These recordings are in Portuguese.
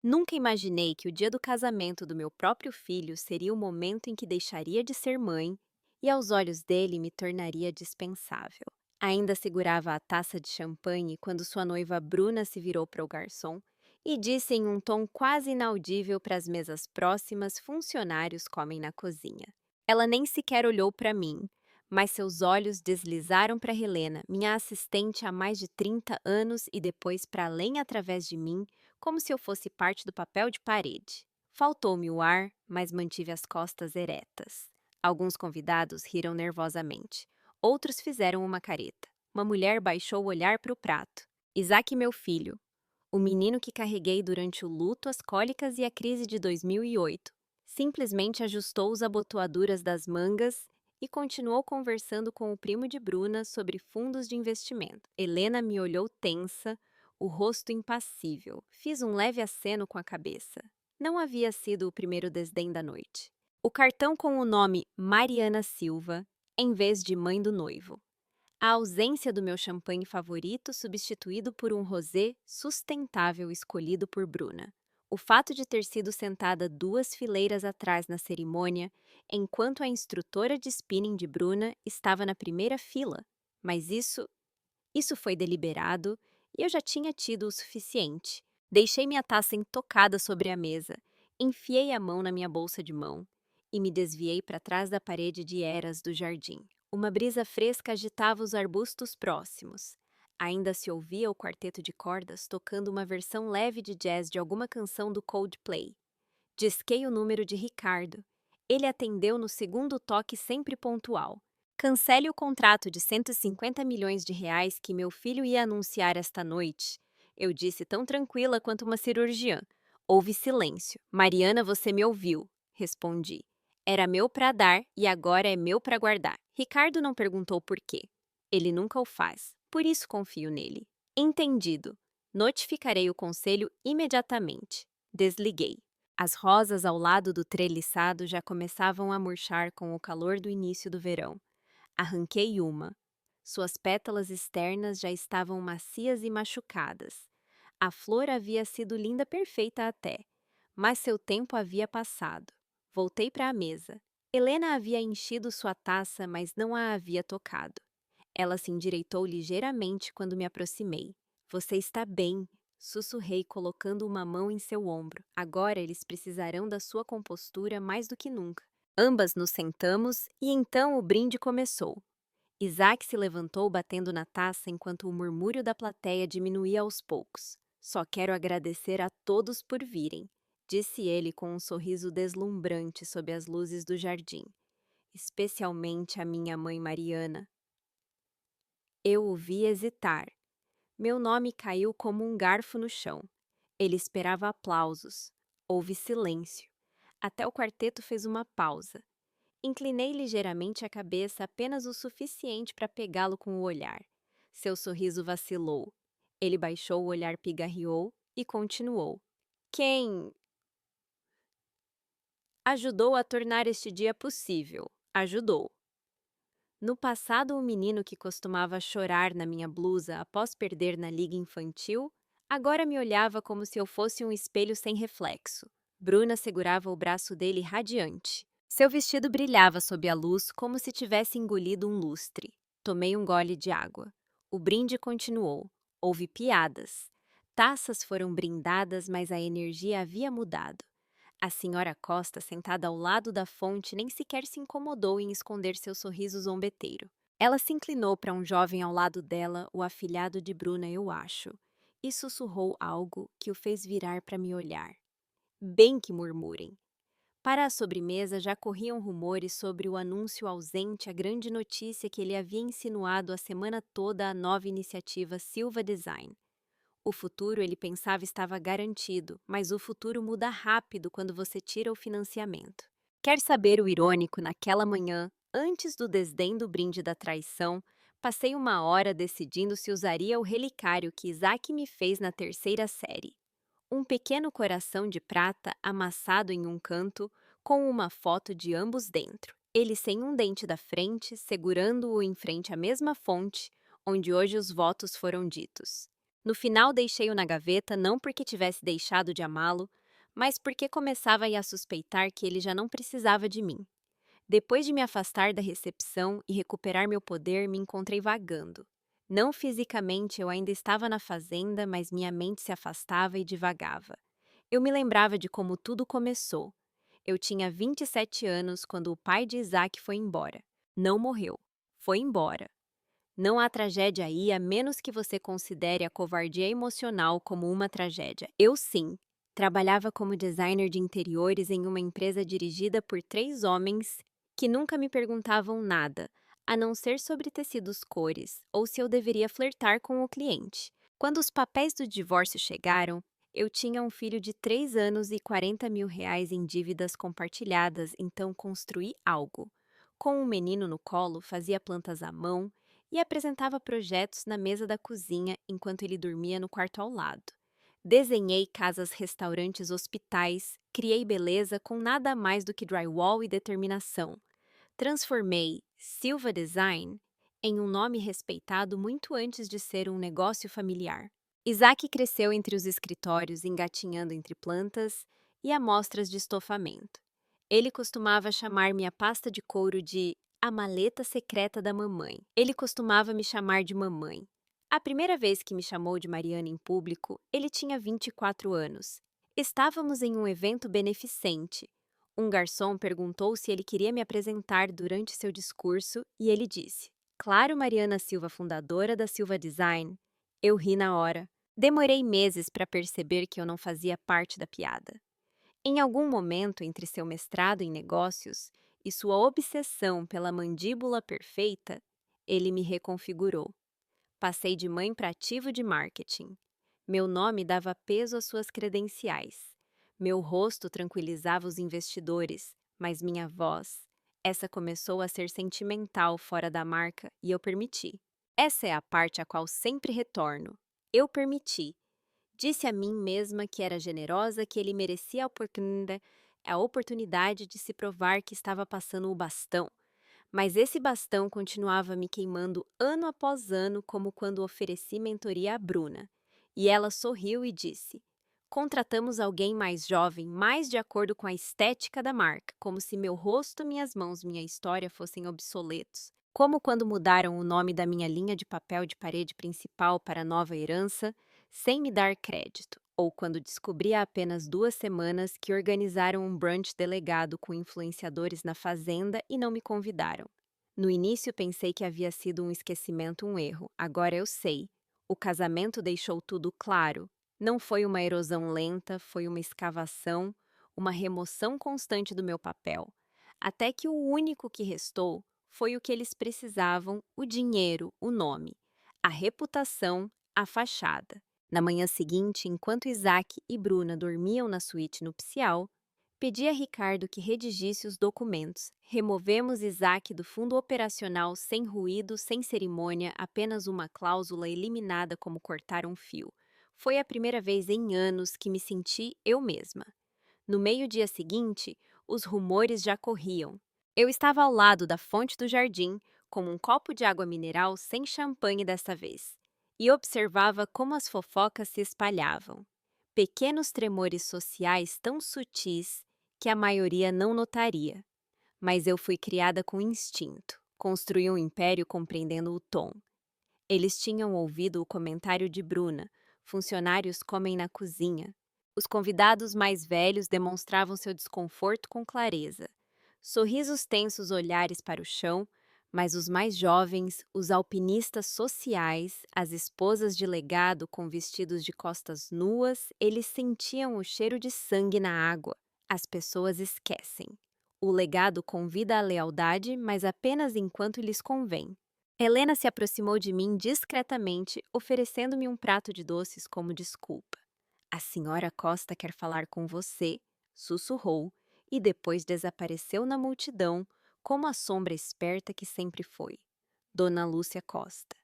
Nunca imaginei que o dia do casamento do meu próprio filho seria o momento em que deixaria de ser mãe e, aos olhos dele, me tornaria dispensável. Ainda segurava a taça de champanhe quando sua noiva Bruna se virou para o garçom e disse em um tom quase inaudível para as mesas próximas: funcionários comem na cozinha. Ela nem sequer olhou para mim, mas seus olhos deslizaram para Helena, minha assistente há mais de 30 anos, e depois para além através de mim, como se eu fosse parte do papel de parede. Faltou-me o ar, mas mantive as costas eretas. Alguns convidados riram nervosamente. Outros fizeram uma careta. Uma mulher baixou o olhar para o prato. Isaac, meu filho, o menino que carreguei durante o luto, as cólicas e a crise de 2008, simplesmente ajustou as abotoaduras das mangas e continuou conversando com o primo de Bruna sobre fundos de investimento. Helena me olhou tensa, o rosto impassível. Fiz um leve aceno com a cabeça. Não havia sido o primeiro desdém da noite. O cartão com o nome Mariana Silva, em vez de mãe do noivo. A ausência do meu champanhe favorito substituído por um rosé sustentável escolhido por Bruna. O fato de ter sido sentada 2 fileiras atrás na cerimônia, enquanto a instrutora de spinning de Bruna estava na primeira fila. Mas isso foi deliberado e eu já tinha tido o suficiente. Deixei minha taça intocada sobre a mesa, enfiei a mão na minha bolsa de mão e me desviei para trás da parede de eras do jardim. Uma brisa fresca agitava os arbustos próximos. Ainda se ouvia o quarteto de cordas tocando uma versão leve de jazz de alguma canção do Coldplay. Disquei o número de Ricardo. Ele atendeu no segundo toque, sempre pontual. Cancele o contrato de 150 milhões de reais que meu filho ia anunciar esta noite. Eu disse tão tranquila quanto uma cirurgiã. Houve silêncio. Mariana, você me ouviu, respondi. Era meu para dar e agora é meu para guardar. Ricardo não perguntou por quê. Ele nunca o faz. Por isso confio nele. Entendido. Notificarei o conselho imediatamente. Desliguei. As rosas ao lado do treliçado já começavam a murchar com o calor do início do verão. Arranquei uma. Suas pétalas externas já estavam macias e machucadas. A flor havia sido linda, perfeita até, mas seu tempo havia passado. Voltei para a mesa. Helena havia enchido sua taça, mas não a havia tocado. Ela se endireitou ligeiramente quando me aproximei. Você está bem, sussurrei, colocando uma mão em seu ombro. Agora eles precisarão da sua compostura mais do que nunca. Ambas nos sentamos e então o brinde começou. Isaac se levantou batendo na taça enquanto o murmúrio da plateia diminuía aos poucos. Só quero agradecer a todos por virem, disse ele com um sorriso deslumbrante sob as luzes do jardim. Especialmente a minha mãe Mariana. Eu o vi hesitar. Meu nome caiu como um garfo no chão. Ele esperava aplausos. Houve silêncio. Até o quarteto fez uma pausa. Inclinei ligeiramente a cabeça, apenas o suficiente para pegá-lo com o olhar. Seu sorriso vacilou. Ele baixou o olhar, pigarreou e continuou. Quem ajudou a tornar este dia possível? Ajudou. No passado, o menino que costumava chorar na minha blusa após perder na liga infantil, agora me olhava como se eu fosse um espelho sem reflexo. Bruna segurava o braço dele radiante. Seu vestido brilhava sob a luz como se tivesse engolido um lustre. Tomei um gole de água. O brinde continuou. Houve piadas. Taças foram brindadas, mas a energia havia mudado. A senhora Costa, sentada ao lado da fonte, nem sequer se incomodou em esconder seu sorriso zombeteiro. Ela se inclinou para um jovem ao lado dela, o afilhado de Bruna, eu acho, e sussurrou algo que o fez virar para me olhar. Bem que murmurem. Para a sobremesa já corriam rumores sobre o anúncio ausente, a grande notícia que ele havia insinuado a semana toda, a nova iniciativa Silva Design. O futuro, ele pensava, estava garantido, mas o futuro muda rápido quando você tira o financiamento. Quer saber o irônico? Naquela manhã, antes do desdém do brinde da traição, passei uma hora decidindo se usaria o relicário que Isaac me fez na terceira série. Um pequeno coração de prata amassado em um canto, com uma foto de ambos dentro. Ele sem um dente da frente, segurando-o em frente à mesma fonte, onde hoje os votos foram ditos. No final, deixei-o na gaveta não porque tivesse deixado de amá-lo, mas porque começava a suspeitar que ele já não precisava de mim. Depois de me afastar da recepção e recuperar meu poder, me encontrei vagando. Não fisicamente, eu ainda estava na fazenda, mas minha mente se afastava e divagava. Eu me lembrava de como tudo começou. Eu tinha 27 anos quando o pai de Isaac foi embora. Não morreu. Foi embora. Não há tragédia aí a menos que você considere a covardia emocional como uma tragédia. Eu sim. Trabalhava como designer de interiores em uma empresa dirigida por 3 homens que nunca me perguntavam nada, a não ser sobre tecidos cores ou se eu deveria flertar com o cliente. Quando os papéis do divórcio chegaram, eu tinha um filho de 3 anos e R$ 40.000 em dívidas compartilhadas, então construí algo. Com um menino no colo, fazia plantas à mão e apresentava projetos na mesa da cozinha enquanto ele dormia no quarto ao lado. Desenhei casas, restaurantes, hospitais, criei beleza com nada mais do que drywall e determinação. Transformei Silva Design em um nome respeitado muito antes de ser um negócio familiar. Isaac cresceu entre os escritórios, engatinhando entre plantas e amostras de estofamento. Ele costumava chamar minha pasta de couro de a maleta secreta da mamãe. Ele costumava me chamar de mamãe. A primeira vez que me chamou de Mariana em público, ele tinha 24 anos. Estávamos em um evento beneficente. Um garçom perguntou se ele queria me apresentar durante seu discurso e ele disse: Claro, Mariana Silva, fundadora da Silva Design. Eu ri na hora. Demorei meses para perceber que eu não fazia parte da piada. Em algum momento entre seu mestrado em negócios e sua obsessão pela mandíbula perfeita, ele me reconfigurou. Passei de mãe para ativo de marketing. Meu nome dava peso às suas credenciais. Meu rosto tranquilizava os investidores, mas minha voz, essa começou a ser sentimental fora da marca e eu permiti. Essa é a parte a qual sempre retorno. Eu permiti. Disse a mim mesma que era generosa, que ele merecia a oportunidade de se provar que estava passando o bastão. Mas esse bastão continuava me queimando ano após ano, como quando ofereci mentoria à Bruna. E ela sorriu e disse: Contratamos alguém mais jovem, mais de acordo com a estética da marca, como se meu rosto, minhas mãos, minha história fossem obsoletos. Como quando mudaram o nome da minha linha de papel de parede principal para Nova Herança, sem me dar crédito, ou quando descobri há apenas 2 semanas que organizaram um brunch delegado com influenciadores na fazenda e não me convidaram. No início pensei que havia sido um esquecimento, um erro. Agora eu sei. O casamento deixou tudo claro. Não foi uma erosão lenta, foi uma escavação, uma remoção constante do meu papel. Até que o único que restou foi o que eles precisavam: o dinheiro, o nome, a reputação, a fachada. Na manhã seguinte, enquanto Isaac e Bruna dormiam na suíte nupcial, pedi a Ricardo que redigisse os documentos. Removemos Isaac do fundo operacional sem ruído, sem cerimônia, apenas uma cláusula eliminada como cortar um fio. Foi a primeira vez em anos que me senti eu mesma. No meio-dia seguinte, os rumores já corriam. Eu estava ao lado da fonte do jardim, com um copo de água mineral sem champanhe desta vez, e observava como as fofocas se espalhavam. Pequenos tremores sociais tão sutis que a maioria não notaria. Mas eu fui criada com instinto. Construí um império compreendendo o tom. Eles tinham ouvido o comentário de Bruna: funcionários comem na cozinha. Os convidados mais velhos demonstravam seu desconforto com clareza. Sorrisos tensos, olhares para o chão, mas os mais jovens, os alpinistas sociais, as esposas de legado com vestidos de costas nuas, eles sentiam o cheiro de sangue na água. As pessoas esquecem. O legado convida à lealdade, mas apenas enquanto lhes convém. Helena se aproximou de mim discretamente, oferecendo-me um prato de doces como desculpa. A senhora Costa quer falar com você, sussurrou, e depois desapareceu na multidão, como a sombra esperta que sempre foi. Dona Lúcia Costa.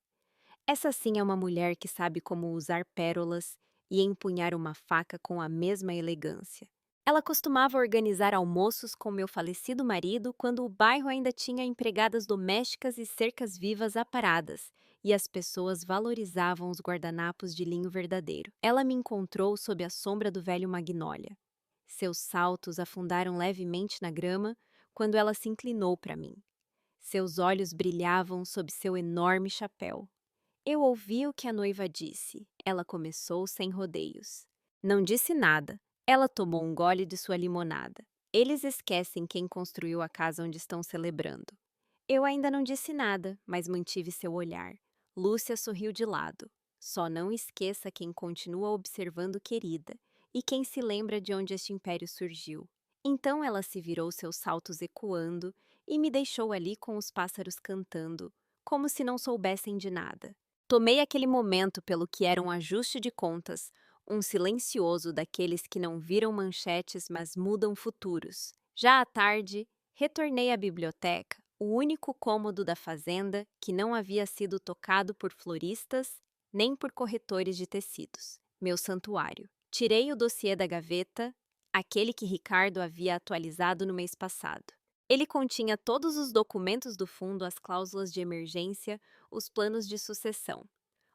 Essa sim é uma mulher que sabe como usar pérolas e empunhar uma faca com a mesma elegância. Ela costumava organizar almoços com meu falecido marido quando o bairro ainda tinha empregadas domésticas e cercas vivas aparadas, e as pessoas valorizavam os guardanapos de linho verdadeiro. Ela me encontrou sob a sombra do velho magnólia. Seus saltos afundaram levemente na grama quando ela se inclinou para mim. Seus olhos brilhavam sob seu enorme chapéu. Eu ouvi o que a noiva disse. Ela começou sem rodeios. Não disse nada. Ela tomou um gole de sua limonada. Eles esquecem quem construiu a casa onde estão celebrando. Eu ainda não disse nada, mas mantive seu olhar. Lúcia sorriu de lado. Só não esqueça quem continua observando, querida, e quem se lembra de onde este império surgiu. Então ela se virou, seus saltos ecoando, e me deixou ali com os pássaros cantando, como se não soubessem de nada. Tomei aquele momento pelo que era um ajuste de contas, um silencioso daqueles que não viram manchetes, mas mudam futuros. Já à tarde, retornei à biblioteca, o único cômodo da fazenda que não havia sido tocado por floristas nem por corretores de tecidos. Meu santuário. Tirei o dossiê da gaveta, aquele que Ricardo havia atualizado no mês passado. Ele continha todos os documentos do fundo, as cláusulas de emergência, os planos de sucessão.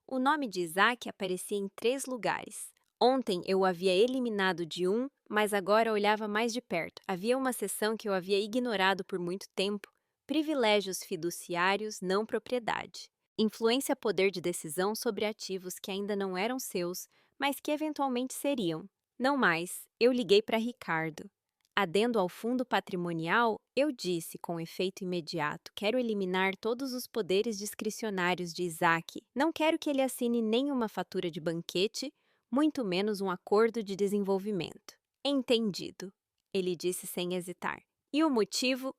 O nome de Isaac aparecia em 3 lugares. Ontem eu o havia eliminado de um, mas agora olhava mais de perto. Havia uma seção que eu havia ignorado por muito tempo: privilégios fiduciários, não propriedade. Influência, poder de decisão sobre ativos que ainda não eram seus, mas que eventualmente seriam. Não mais, eu liguei para Ricardo. Adendo ao fundo patrimonial, eu disse com efeito imediato: quero eliminar todos os poderes discricionários de Isaac. Não quero que ele assine nenhuma fatura de banquete, muito menos um acordo de desenvolvimento. Entendido, ele disse sem hesitar. E o motivo?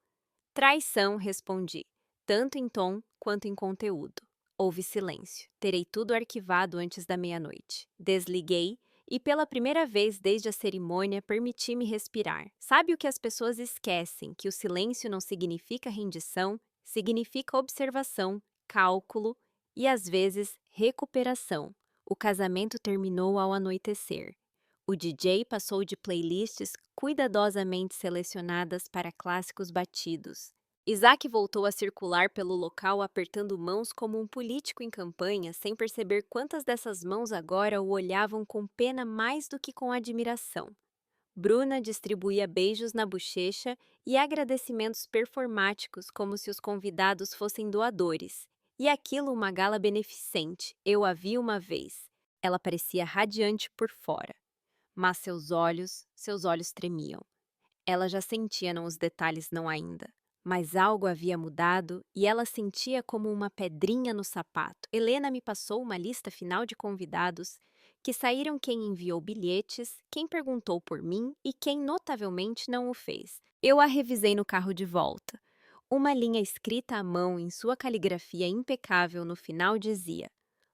Traição, respondi, tanto em tom quanto em conteúdo. Houve silêncio. Terei tudo arquivado antes da meia-noite. Desliguei e, pela primeira vez desde a cerimônia, permiti-me respirar. Sabe o que as pessoas esquecem? Que o silêncio não significa rendição, significa observação, cálculo e, às vezes, recuperação. O casamento terminou ao anoitecer. O DJ passou de playlists cuidadosamente selecionadas para clássicos batidos. Isaac voltou a circular pelo local apertando mãos como um político em campanha, sem perceber quantas dessas mãos agora o olhavam com pena mais do que com admiração. Bruna distribuía beijos na bochecha e agradecimentos performáticos como se os convidados fossem doadores. E aquilo uma gala beneficente, eu a vi uma vez. Ela parecia radiante por fora. Mas seus olhos tremiam. Ela já sentia, não os detalhes não ainda. Mas algo havia mudado e ela sentia como uma pedrinha no sapato. Helena me passou uma lista final de convidados que saíram: quem enviou bilhetes, quem perguntou por mim e quem notavelmente não o fez. Eu a revisei no carro de volta. Uma linha escrita à mão em sua caligrafia impecável no final dizia: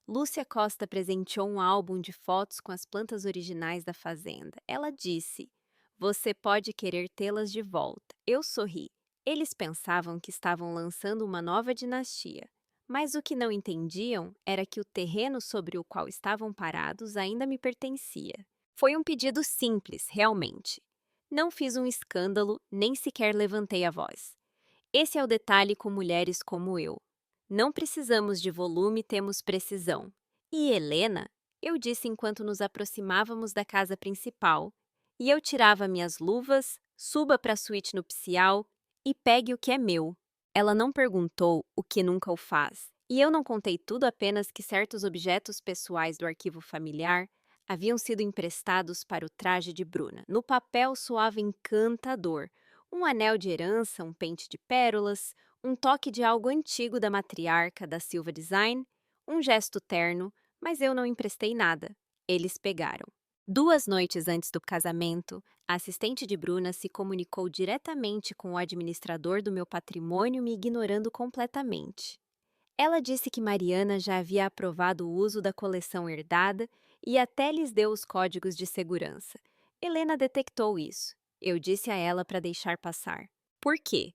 Lúcia Costa presenteou um álbum de fotos com as plantas originais da fazenda. Ela disse: você pode querer tê-las de volta. Eu sorri. Eles pensavam que estavam lançando uma nova dinastia. Mas o que não entendiam era que o terreno sobre o qual estavam parados ainda me pertencia. Foi um pedido simples, realmente. Não fiz um escândalo, nem sequer levantei a voz. Esse é o detalhe com mulheres como eu. Não precisamos de volume, temos precisão. E Helena? Eu disse enquanto nos aproximávamos da casa principal. E eu tirava minhas luvas, suba para a suíte nupcial e pegue o que é meu. Ela não perguntou, o que nunca o faz. E eu não contei tudo, apenas que certos objetos pessoais do arquivo familiar haviam sido emprestados para o traje de Bruna. No papel soava encantador. Um anel de herança, um pente de pérolas, um toque de algo antigo da matriarca da Silva Design, um gesto terno, mas eu não emprestei nada. Eles pegaram. 2 noites antes do casamento, a assistente de Bruna se comunicou diretamente com o administrador do meu patrimônio, me ignorando completamente. Ela disse que Mariana já havia aprovado o uso da coleção herdada e até lhes deu os códigos de segurança. Helena detectou isso. Eu disse a ela para deixar passar. Por quê?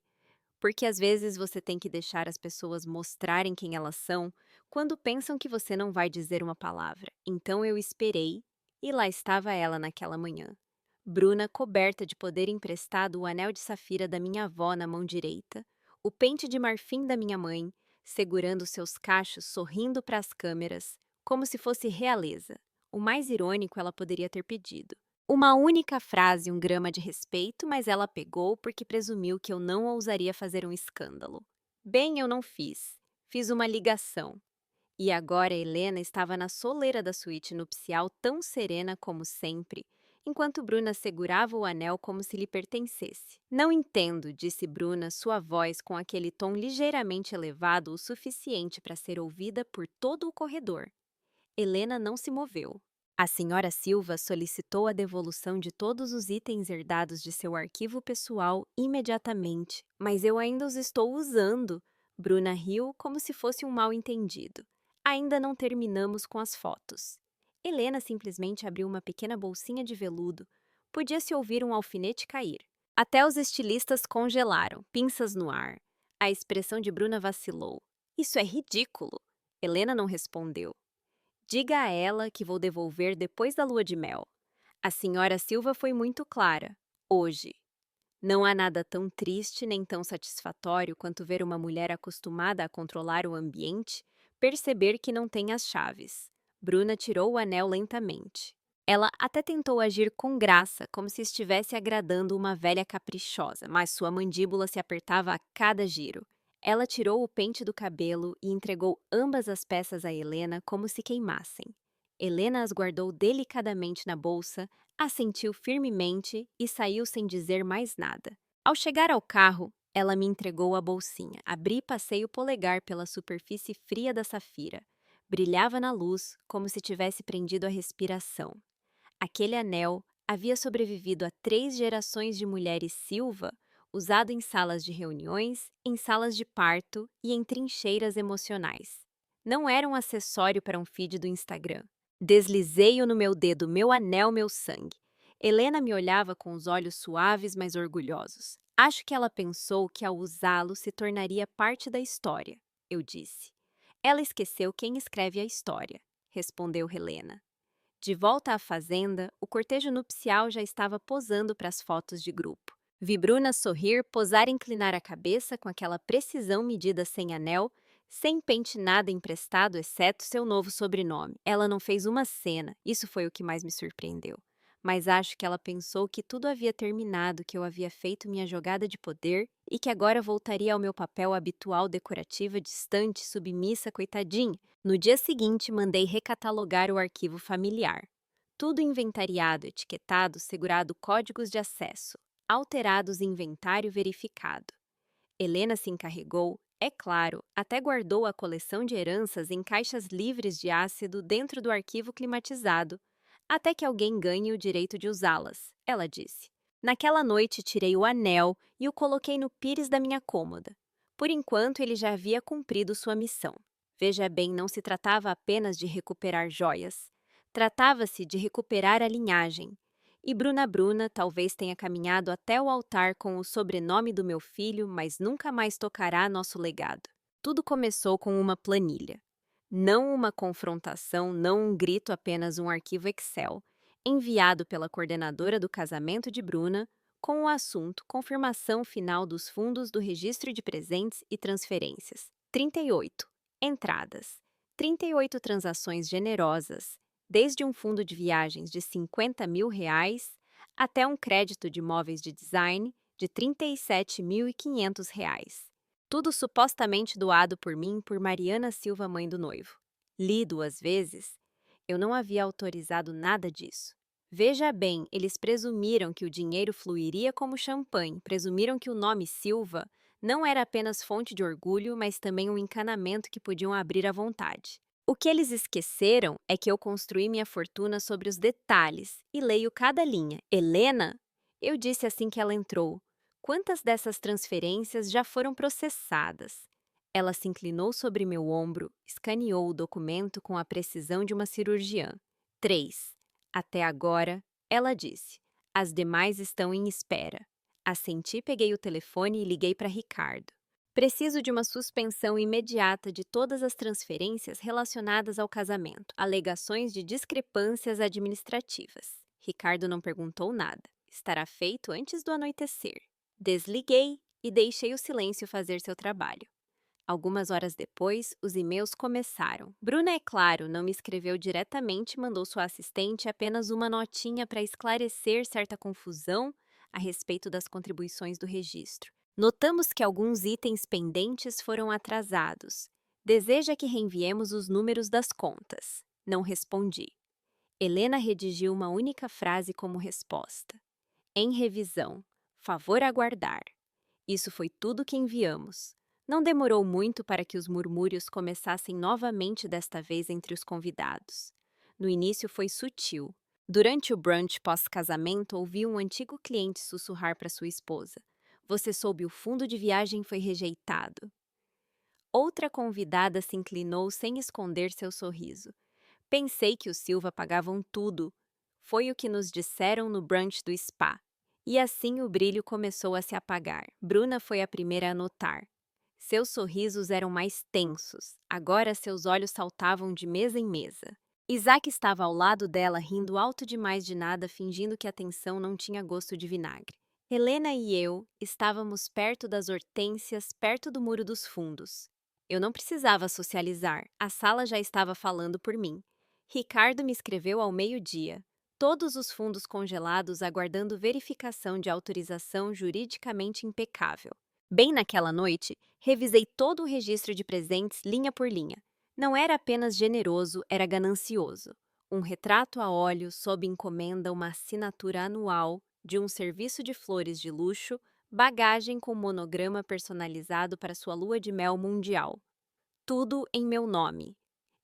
Porque às vezes você tem que deixar as pessoas mostrarem quem elas são quando pensam que você não vai dizer uma palavra. Então eu esperei e lá estava ela naquela manhã. Bruna, coberta de poder emprestado, o anel de safira da minha avó na mão direita, o pente de marfim da minha mãe, segurando seus cachos, sorrindo para as câmeras, como se fosse realeza. O mais irônico ela poderia ter pedido. Uma única frase, um grama de respeito, mas ela pegou porque presumiu que eu não ousaria fazer um escândalo. Bem, eu não fiz. Fiz uma ligação. E agora Helena estava na soleira da suíte nupcial tão serena como sempre, enquanto Bruna segurava o anel como se lhe pertencesse. Não entendo, disse Bruna, sua voz com aquele tom ligeiramente elevado o suficiente para ser ouvida por todo o corredor. Helena não se moveu. A senhora Silva solicitou a devolução de todos os itens herdados de seu arquivo pessoal imediatamente, mas eu ainda os estou usando. Bruna riu como se fosse um mal-entendido. Ainda não terminamos com as fotos. Helena simplesmente abriu uma pequena bolsinha de veludo. Podia-se ouvir um alfinete cair. Até os estilistas congelaram, pinças no ar. A expressão de Bruna vacilou. Isso é ridículo. Helena não respondeu. Diga a ela que vou devolver depois da lua de mel. A senhora Silva foi muito clara. Hoje. Não há nada tão triste nem tão satisfatório quanto ver uma mulher acostumada a controlar o ambiente perceber que não tem as chaves. Bruna tirou o anel lentamente. Ela até tentou agir com graça, como se estivesse agradando uma velha caprichosa, mas sua mandíbula se apertava a cada giro. Ela tirou o pente do cabelo e entregou ambas as peças a Helena como se queimassem. Helena as guardou delicadamente na bolsa, assentiu firmemente e saiu sem dizer mais nada. Ao chegar ao carro, ela me entregou a bolsinha. Abri e passei o polegar pela superfície fria da safira. Brilhava na luz, como se tivesse prendido a respiração. Aquele anel havia sobrevivido a 3 gerações de mulheres Silva, usado em salas de reuniões, em salas de parto e em trincheiras emocionais. Não era um acessório para um feed do Instagram. Deslizei-o no meu dedo, meu anel, meu sangue. Helena me olhava com os olhos suaves, mas orgulhosos. Acho que ela pensou que ao usá-lo se tornaria parte da história, eu disse. Ela esqueceu quem escreve a história, respondeu Helena. De volta à fazenda, o cortejo nupcial já estava posando para as fotos de grupo. Vi Bruna sorrir, posar e inclinar a cabeça com aquela precisão medida sem anel, sem pente nada emprestado, exceto seu novo sobrenome. Ela não fez uma cena, isso foi o que mais me surpreendeu. Mas acho que ela pensou que tudo havia terminado, que eu havia feito minha jogada de poder e que agora voltaria ao meu papel habitual decorativa, distante, submissa, coitadinha. No dia seguinte, mandei recatalogar o arquivo familiar. Tudo inventariado, etiquetado, segurado códigos de acesso, alterados inventário verificado. Helena se encarregou, é claro, até guardou a coleção de heranças em caixas livres de ácido dentro do arquivo climatizado, até que alguém ganhe o direito de usá-las, ela disse. Naquela noite tirei o anel e o coloquei no pires da minha cômoda. Por enquanto ele já havia cumprido sua missão. Veja bem, não se tratava apenas de recuperar joias. Tratava-se de recuperar a linhagem. E Bruna talvez tenha caminhado até o altar com o sobrenome do meu filho, mas nunca mais tocará nosso legado. Tudo começou com uma planilha. Não uma confrontação, não um grito, apenas um arquivo Excel, enviado pela coordenadora do casamento de Bruna, com o assunto confirmação final dos fundos do registro de presentes e transferências. 38. Entradas. 38 transações generosas, desde um fundo de viagens de R$ 50.000 até um crédito de móveis de design de R$ 37.500. Tudo supostamente doado por mim por Mariana Silva, mãe do noivo. Li 2 vezes. Eu não havia autorizado nada disso. Veja bem, eles presumiram que o dinheiro fluiria como champanhe, presumiram que o nome Silva não era apenas fonte de orgulho, mas também um encanamento que podiam abrir à vontade. O que eles esqueceram é que eu construí minha fortuna sobre os detalhes e leio cada linha. Helena? Eu disse assim que ela entrou. Quantas dessas transferências já foram processadas? Ela se inclinou sobre meu ombro, escaneou o documento com a precisão de uma cirurgiã. 3. Até agora, ela disse. As demais estão em espera. Assenti, peguei o telefone e liguei para Ricardo. Preciso de uma suspensão imediata de todas as transferências relacionadas ao casamento. Alegações de discrepâncias administrativas. Ricardo não perguntou nada. Estará feito antes do anoitecer. Desliguei e deixei o silêncio fazer seu trabalho. Algumas horas depois, os e-mails começaram. Bruna, é claro, não me escreveu diretamente, mandou sua assistente apenas uma notinha para esclarecer certa confusão a respeito das contribuições do registro. Notamos que alguns itens pendentes foram atrasados. Deseja que reenviemos os números das contas. Não respondi. Helena redigiu uma única frase como resposta. Em revisão. Favor aguardar. Isso foi tudo que enviamos. Não demorou muito para que os murmúrios começassem novamente, desta vez entre os convidados. No início foi sutil. Durante o brunch pós-casamento, ouvi um antigo cliente sussurrar para sua esposa: "Você soube, o fundo de viagem foi rejeitado." Outra convidada se inclinou sem esconder seu sorriso. "Pensei que os Silva pagavam tudo." Foi o que nos disseram no brunch do spa. E assim o brilho começou a se apagar. Bruna foi a primeira a notar. Seus sorrisos eram mais tensos. Agora seus olhos saltavam de mesa em mesa. Isaac estava ao lado dela, rindo alto demais de nada, fingindo que a tensão não tinha gosto de vinagre. Helena e eu estávamos perto das hortênsias, perto do muro dos fundos. Eu não precisava socializar, a sala já estava falando por mim. Ricardo me escreveu ao meio-dia. Todos os fundos congelados aguardando verificação de autorização juridicamente impecável. Bem naquela noite, revisei todo o registro de presentes linha por linha. Não era apenas generoso, era ganancioso. Um retrato a óleo sob encomenda, uma assinatura anual de um serviço de flores de luxo, bagagem com monograma personalizado para sua lua de mel mundial. Tudo em meu nome.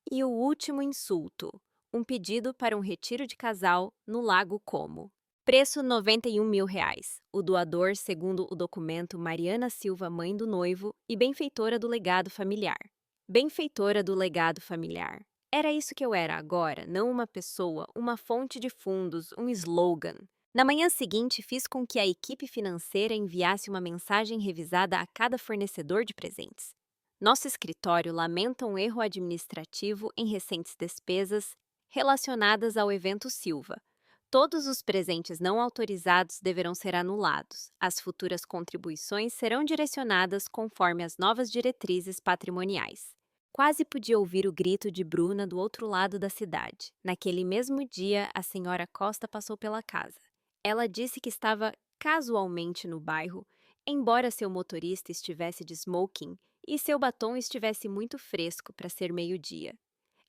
E o último insulto: um pedido para um retiro de casal no Lago Como. Preço R$ 91.000. O doador, segundo o documento, Mariana Silva, mãe do noivo e benfeitora do legado familiar. Benfeitora do legado familiar. Era isso que eu era agora, não uma pessoa, uma fonte de fundos, um slogan. Na manhã seguinte, fiz com que a equipe financeira enviasse uma mensagem revisada a cada fornecedor de presentes. Nosso escritório lamenta um erro administrativo em recentes despesas relacionadas ao evento Silva. Todos os presentes não autorizados deverão ser anulados. As futuras contribuições serão direcionadas conforme as novas diretrizes patrimoniais. Quase podia ouvir o grito de Bruna do outro lado da cidade. Naquele mesmo dia, a senhora Costa passou pela casa. Ela disse que estava casualmente no bairro, embora seu motorista estivesse de smoking e seu batom estivesse muito fresco para ser meio-dia.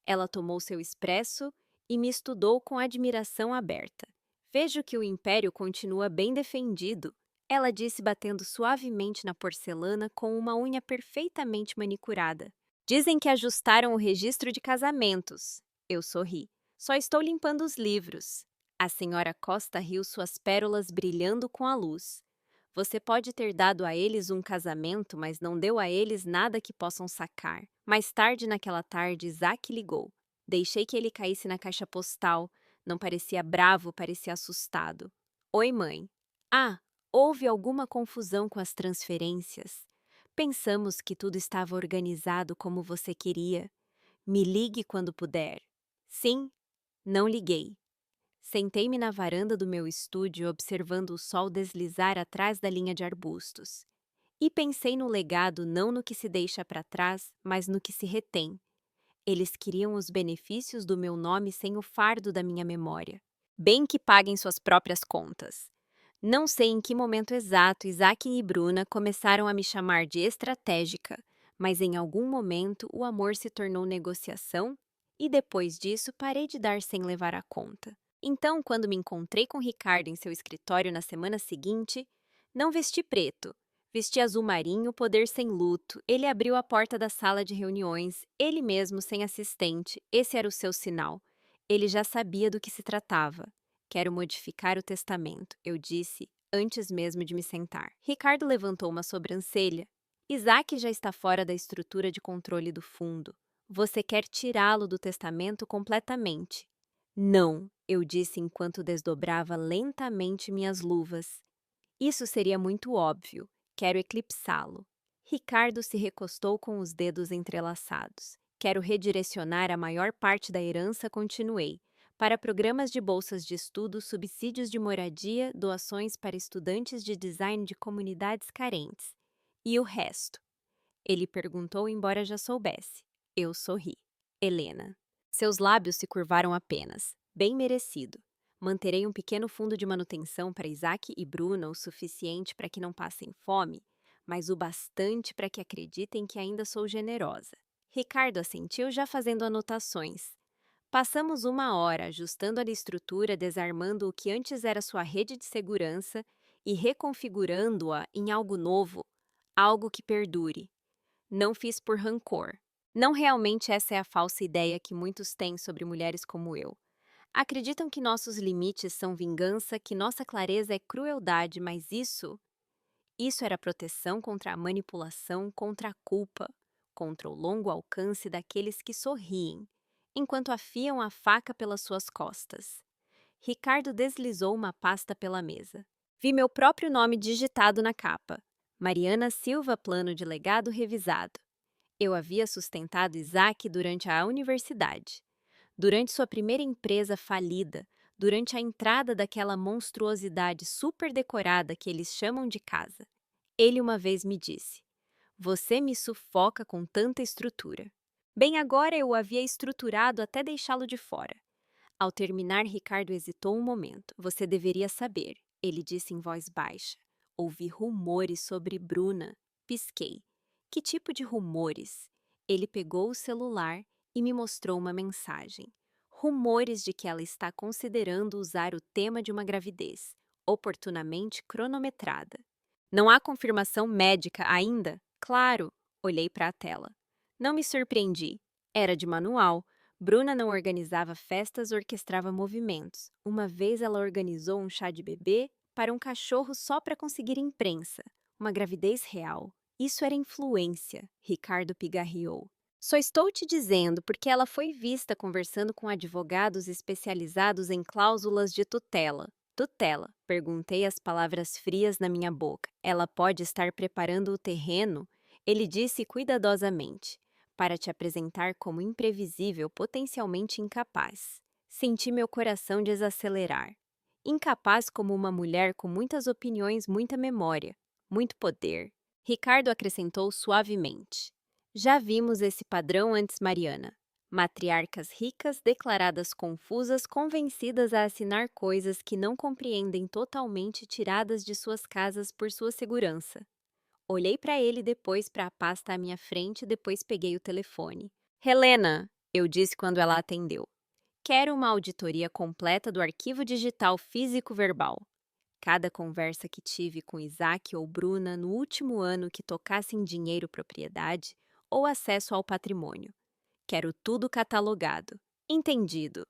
Ela tomou seu expresso e me estudou com admiração aberta. "Vejo que o império continua bem defendido", ela disse, batendo suavemente na porcelana com uma unha perfeitamente manicurada. "Dizem que ajustaram o registro de casamentos." Eu sorri. "Só estou limpando os livros." A senhora Costa riu, suas pérolas brilhando com a luz. "Você pode ter dado a eles um casamento, mas não deu a eles nada que possam sacar." Mais tarde naquela tarde, Isaac ligou. Deixei que ele caísse na caixa postal. Não parecia bravo, parecia assustado. "Oi, mãe." "Ah, houve alguma confusão com as transferências. Pensamos que tudo estava organizado como você queria. Me ligue quando puder." "Sim." Não liguei. Sentei-me na varanda do meu estúdio, observando o sol deslizar atrás da linha de arbustos. E pensei no legado, não no que se deixa para trás, mas no que se retém. Eles queriam os benefícios do meu nome sem o fardo da minha memória. Bem que paguem suas próprias contas. Não sei em que momento exato Isaac e Bruna começaram a me chamar de estratégica, mas em algum momento o amor se tornou negociação e depois disso parei de dar sem levar a conta. Então, quando me encontrei com Ricardo em seu escritório na semana seguinte, não vesti preto. Vesti azul marinho, poder sem luto. Ele abriu a porta da sala de reuniões, ele mesmo, sem assistente. Esse era o seu sinal. Ele já sabia do que se tratava. "Quero modificar o testamento", eu disse, antes mesmo de me sentar. Ricardo levantou uma sobrancelha. "Isaac já está fora da estrutura de controle do fundo. Você quer tirá-lo do testamento completamente." "Não", eu disse enquanto desdobrava lentamente minhas luvas. "Isso seria muito óbvio. Quero eclipsá-lo." Ricardo se recostou com os dedos entrelaçados. "Quero redirecionar a maior parte da herança", continuei, "para programas de bolsas de estudo, subsídios de moradia, doações para estudantes de design de comunidades carentes. E o resto?" Ele perguntou, embora já soubesse. Eu sorri. Helena. Seus lábios se curvaram apenas. Bem merecido. Manterei um pequeno fundo de manutenção para Isaac e Bruna o suficiente para que não passem fome, mas o bastante para que acreditem que ainda sou generosa. Ricardo assentiu, já fazendo anotações. Passamos uma hora ajustando a estrutura, desarmando o que antes era sua rede de segurança e reconfigurando-a em algo novo, algo que perdure. Não fiz por rancor. Não realmente essa é a falsa ideia que muitos têm sobre mulheres como eu. Acreditam que nossos limites são vingança, que nossa clareza é crueldade, mas isso era proteção contra a manipulação, contra a culpa, contra o longo alcance daqueles que sorriem, enquanto afiam a faca pelas suas costas. Ricardo deslizou uma pasta pela mesa. Vi meu próprio nome digitado na capa. Mariana Silva, plano de legado revisado. Eu havia sustentado Isaac durante a universidade, durante sua primeira empresa falida, durante a entrada daquela monstruosidade super decorada que eles chamam de casa. Ele uma vez me disse: Você me sufoca com tanta estrutura. Bem, agora eu o havia estruturado até deixá-lo de fora. Ao terminar, Ricardo hesitou um momento. Você deveria saber, ele disse em voz baixa. Ouvi rumores sobre Bruna. Pisquei. Que tipo de rumores? Ele pegou o celular e me mostrou uma mensagem. Rumores de que ela está considerando usar o tema de uma gravidez, oportunamente cronometrada. Não há confirmação médica ainda? Claro, olhei para a tela. Não me surpreendi. Era de manual. Bruna não organizava festas, orquestrava movimentos. Uma vez ela organizou um chá de bebê para um cachorro só para conseguir imprensa. Uma gravidez real. Isso era influência, Ricardo pigarreou. Só estou te dizendo porque ela foi vista conversando com advogados especializados em cláusulas de tutela. Tutela, perguntei, as palavras frias na minha boca. Ela pode estar preparando o terreno? Ele disse cuidadosamente, para te apresentar como imprevisível, potencialmente incapaz. Senti meu coração desacelerar. Incapaz como uma mulher com muitas opiniões, muita memória, muito poder. Ricardo acrescentou suavemente. Já vimos esse padrão antes, Mariana. Matriarcas ricas, declaradas confusas, convencidas a assinar coisas que não compreendem totalmente, tiradas de suas casas por sua segurança. Olhei para ele, depois para a pasta à minha frente, depois peguei o telefone. Helena, eu disse quando ela atendeu. Quero uma auditoria completa do arquivo digital físico-verbal. Cada conversa que tive com Isaac ou Bruna no último ano que tocasse em dinheiro, propriedade ou acesso ao patrimônio. Quero tudo catalogado. Entendido,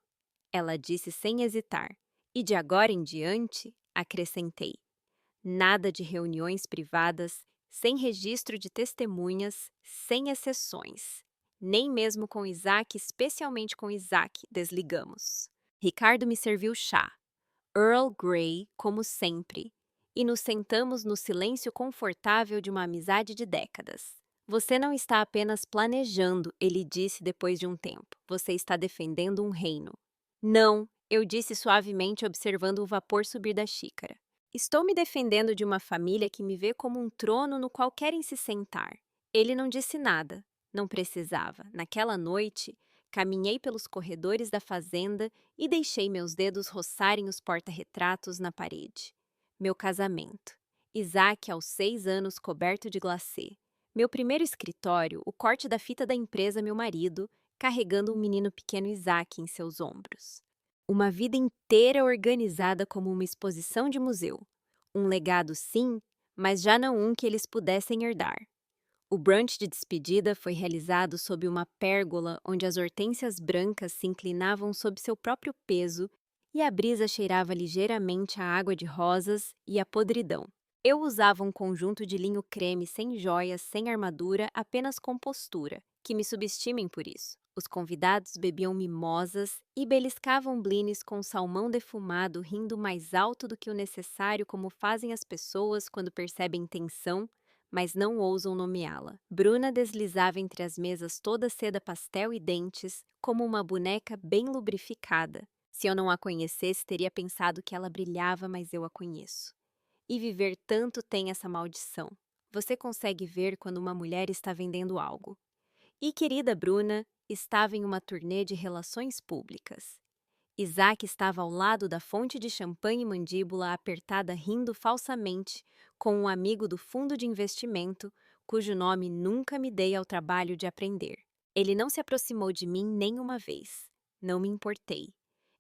ela disse sem hesitar. E de agora em diante, acrescentei. Nada de reuniões privadas, sem registro de testemunhas, sem exceções. Nem mesmo com Isaac, especialmente com Isaac, desligamos. Ricardo me serviu chá. Earl Grey, como sempre, e nos sentamos no silêncio confortável de uma amizade de décadas. Você não está apenas planejando, ele disse depois de um tempo. Você está defendendo um reino. Não, eu disse suavemente, observando o vapor subir da xícara. Estou me defendendo de uma família que me vê como um trono no qual querem se sentar. Ele não disse nada. Não precisava. Naquela noite, caminhei pelos corredores da fazenda e deixei meus dedos roçarem os porta-retratos na parede. Meu casamento. Isaac, aos 6 anos, coberto de glacê. Meu primeiro escritório, o corte da fita da empresa, meu marido, carregando um menino pequeno Isaac em seus ombros. Uma vida inteira organizada como uma exposição de museu. Um legado, sim, mas já não um que eles pudessem herdar. O brunch de despedida foi realizado sob uma pérgola onde as hortênsias brancas se inclinavam sob seu próprio peso e a brisa cheirava ligeiramente a água de rosas e a podridão. Eu usava um conjunto de linho creme sem joias, sem armadura, apenas com postura. Que me subestimem por isso. Os convidados bebiam mimosas e beliscavam blines com salmão defumado, rindo mais alto do que o necessário, como fazem as pessoas quando percebem tensão, mas não ousam nomeá-la. Bruna deslizava entre as mesas toda seda pastel e dentes, como uma boneca bem lubrificada. Se eu não a conhecesse, teria pensado que ela brilhava, mas eu a conheço. E viver tanto tem essa maldição. Você consegue ver quando uma mulher está vendendo algo. E querida Bruna estava em uma turnê de relações públicas. Isaac estava ao lado da fonte de champanhe mandíbula apertada rindo falsamente com um amigo do fundo de investimento, cujo nome nunca me dei ao trabalho de aprender. Ele não se aproximou de mim nem uma vez. Não me importei.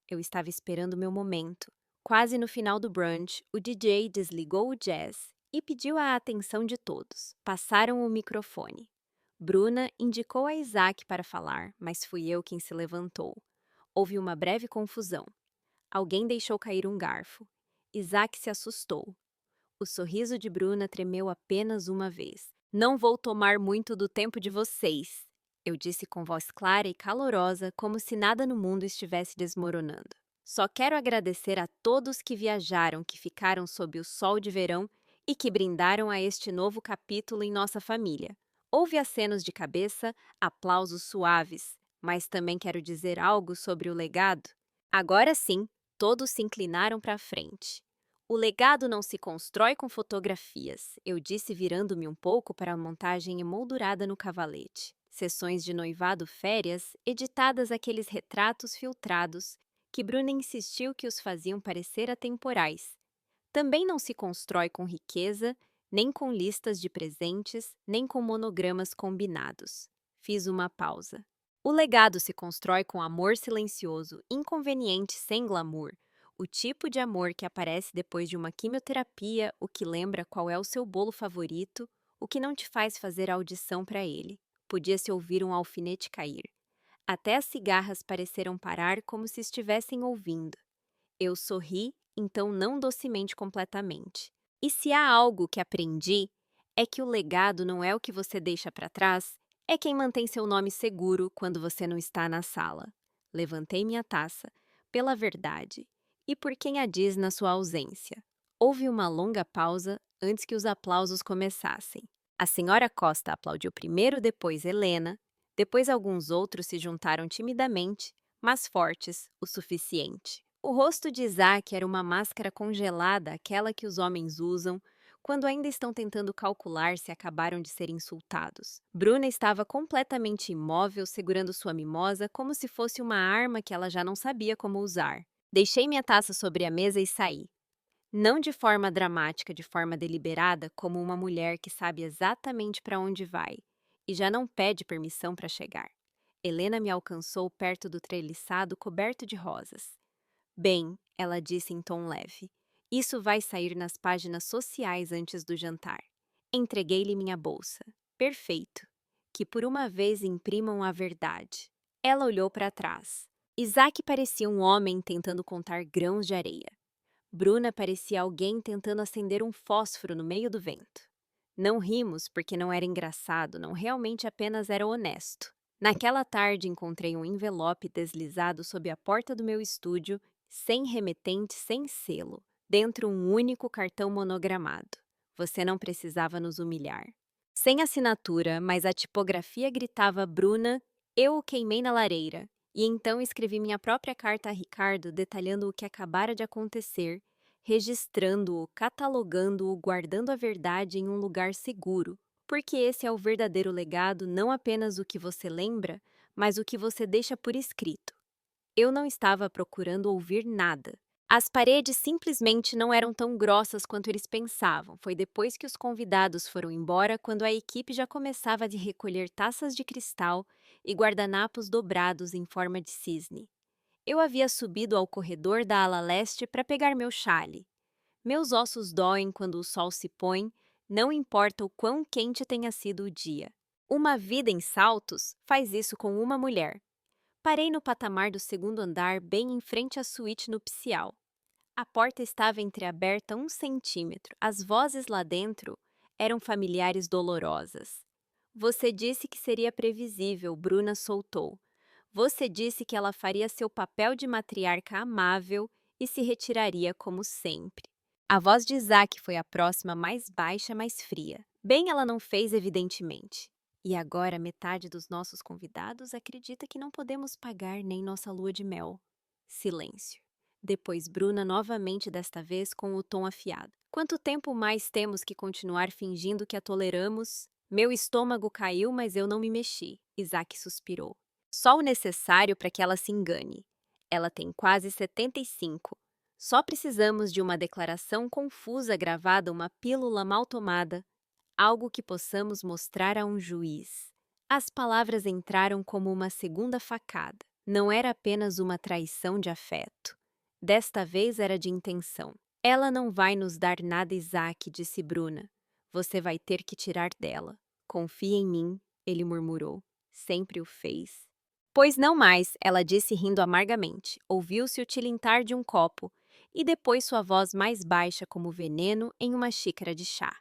Eu estava esperando meu momento. Quase no final do brunch, o DJ desligou o jazz e pediu a atenção de todos. Passaram o microfone. Bruna indicou a Isaac para falar, mas fui eu quem se levantou. Houve uma breve confusão. Alguém deixou cair um garfo. Isaac se assustou. O sorriso de Bruna tremeu apenas uma vez. Não vou tomar muito do tempo de vocês, eu disse com voz clara e calorosa, como se nada no mundo estivesse desmoronando. Só quero agradecer a todos que viajaram, que ficaram sob o sol de verão e que brindaram a este novo capítulo em nossa família. Houve acenos de cabeça, aplausos suaves, mas também quero dizer algo sobre o legado. Agora sim, todos se inclinaram para a frente. O legado não se constrói com fotografias, eu disse virando-me um pouco para a montagem emoldurada no cavalete. Sessões de noivado férias, editadas aqueles retratos filtrados, que Bruna insistiu que os faziam parecer atemporais. Também não se constrói com riqueza, nem com listas de presentes, nem com monogramas combinados. Fiz uma pausa. O legado se constrói com amor silencioso, inconveniente sem glamour, o tipo de amor que aparece depois de uma quimioterapia, o que lembra qual é o seu bolo favorito, o que não te faz fazer audição para ele. Podia-se ouvir um alfinete cair. Até as cigarras pareceram parar como se estivessem ouvindo. Eu sorri, então não docemente completamente. E se há algo que aprendi, é que o legado não é o que você deixa para trás, é quem mantém seu nome seguro quando você não está na sala. Levantei minha taça, pela verdade, e por quem a diz na sua ausência. Houve uma longa pausa antes que os aplausos começassem. A senhora Costa aplaudiu primeiro, depois Helena, depois alguns outros se juntaram timidamente, mas fortes o suficiente. O rosto de Isaac era uma máscara congelada, aquela que os homens usam quando ainda estão tentando calcular se acabaram de ser insultados. Bruna estava completamente imóvel, segurando sua mimosa como se fosse uma arma que ela já não sabia como usar. Deixei minha taça sobre a mesa e saí. Não de forma dramática, de forma deliberada, como uma mulher que sabe exatamente para onde vai e já não pede permissão para chegar. Helena me alcançou perto do treliçado coberto de rosas. Bem, ela disse em tom leve, isso vai sair nas páginas sociais antes do jantar. Entreguei-lhe minha bolsa. Perfeito. Que por uma vez imprimam a verdade. Ela olhou para trás. Isaac parecia um homem tentando contar grãos de areia. Bruna parecia alguém tentando acender um fósforo no meio do vento. Não rimos porque não era engraçado, não, realmente apenas era honesto. Naquela tarde encontrei um envelope deslizado sob a porta do meu estúdio, sem remetente, sem selo, dentro um único cartão monogramado. Você não precisava nos humilhar. Sem assinatura, mas a tipografia gritava Bruna, eu o queimei na lareira. E então escrevi minha própria carta a Ricardo detalhando o que acabara de acontecer, registrando-o, catalogando-o, guardando a verdade em um lugar seguro, porque esse é o verdadeiro legado, não apenas o que você lembra, mas o que você deixa por escrito. Eu não estava procurando ouvir nada. As paredes simplesmente não eram tão grossas quanto eles pensavam. Foi depois que os convidados foram embora, quando a equipe já começava a recolher taças de cristal e guardanapos dobrados em forma de cisne. Eu havia subido ao corredor da ala leste para pegar meu chale. Meus ossos doem quando o sol se põe, não importa o quão quente tenha sido o dia. Uma vida em saltos faz isso com uma mulher. Parei no patamar do segundo andar, bem em frente à suíte nupcial. A porta estava entreaberta 1 centímetro. As vozes lá dentro eram familiares dolorosas. Você disse que seria previsível, Bruna soltou. Você disse que ela faria seu papel de matriarca amável e se retiraria como sempre. A voz de Isaac foi a próxima, mais baixa, mais fria. Bem, ela não fez, evidentemente. E agora metade dos nossos convidados acredita que não podemos pagar nem nossa lua de mel. Silêncio. Depois Bruna novamente, desta vez com o tom afiado. Quanto tempo mais temos que continuar fingindo que a toleramos? Meu estômago caiu, mas eu não me mexi. Isaac suspirou. Só o necessário para que ela se engane. Ela tem quase 75. Só precisamos de uma declaração confusa gravada, uma pílula mal tomada, algo que possamos mostrar a um juiz. As palavras entraram como uma segunda facada. Não era apenas uma traição de afeto. Desta vez era de intenção. Ela não vai nos dar nada, Isaac, disse Bruna. Você vai ter que tirar dela. Confia em mim, ele murmurou. Sempre o fez. Pois não mais, ela disse rindo amargamente. Ouviu-se o tilintar de um copo e depois sua voz mais baixa como veneno em uma xícara de chá.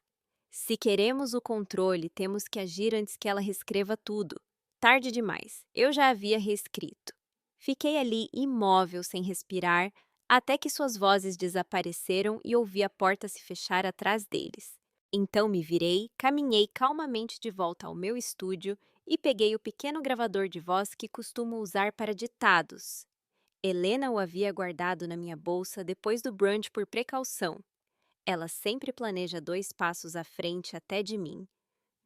Se queremos o controle, temos que agir antes que ela reescreva tudo. Tarde demais. Eu já havia reescrito. Fiquei ali imóvel, sem respirar, até que suas vozes desapareceram e ouvi a porta se fechar atrás deles. Então me virei, caminhei calmamente de volta ao meu estúdio e peguei o pequeno gravador de voz que costumo usar para ditados. Helena o havia guardado na minha bolsa depois do brunch por precaução. Ela sempre planeja 2 passos à frente até de mim.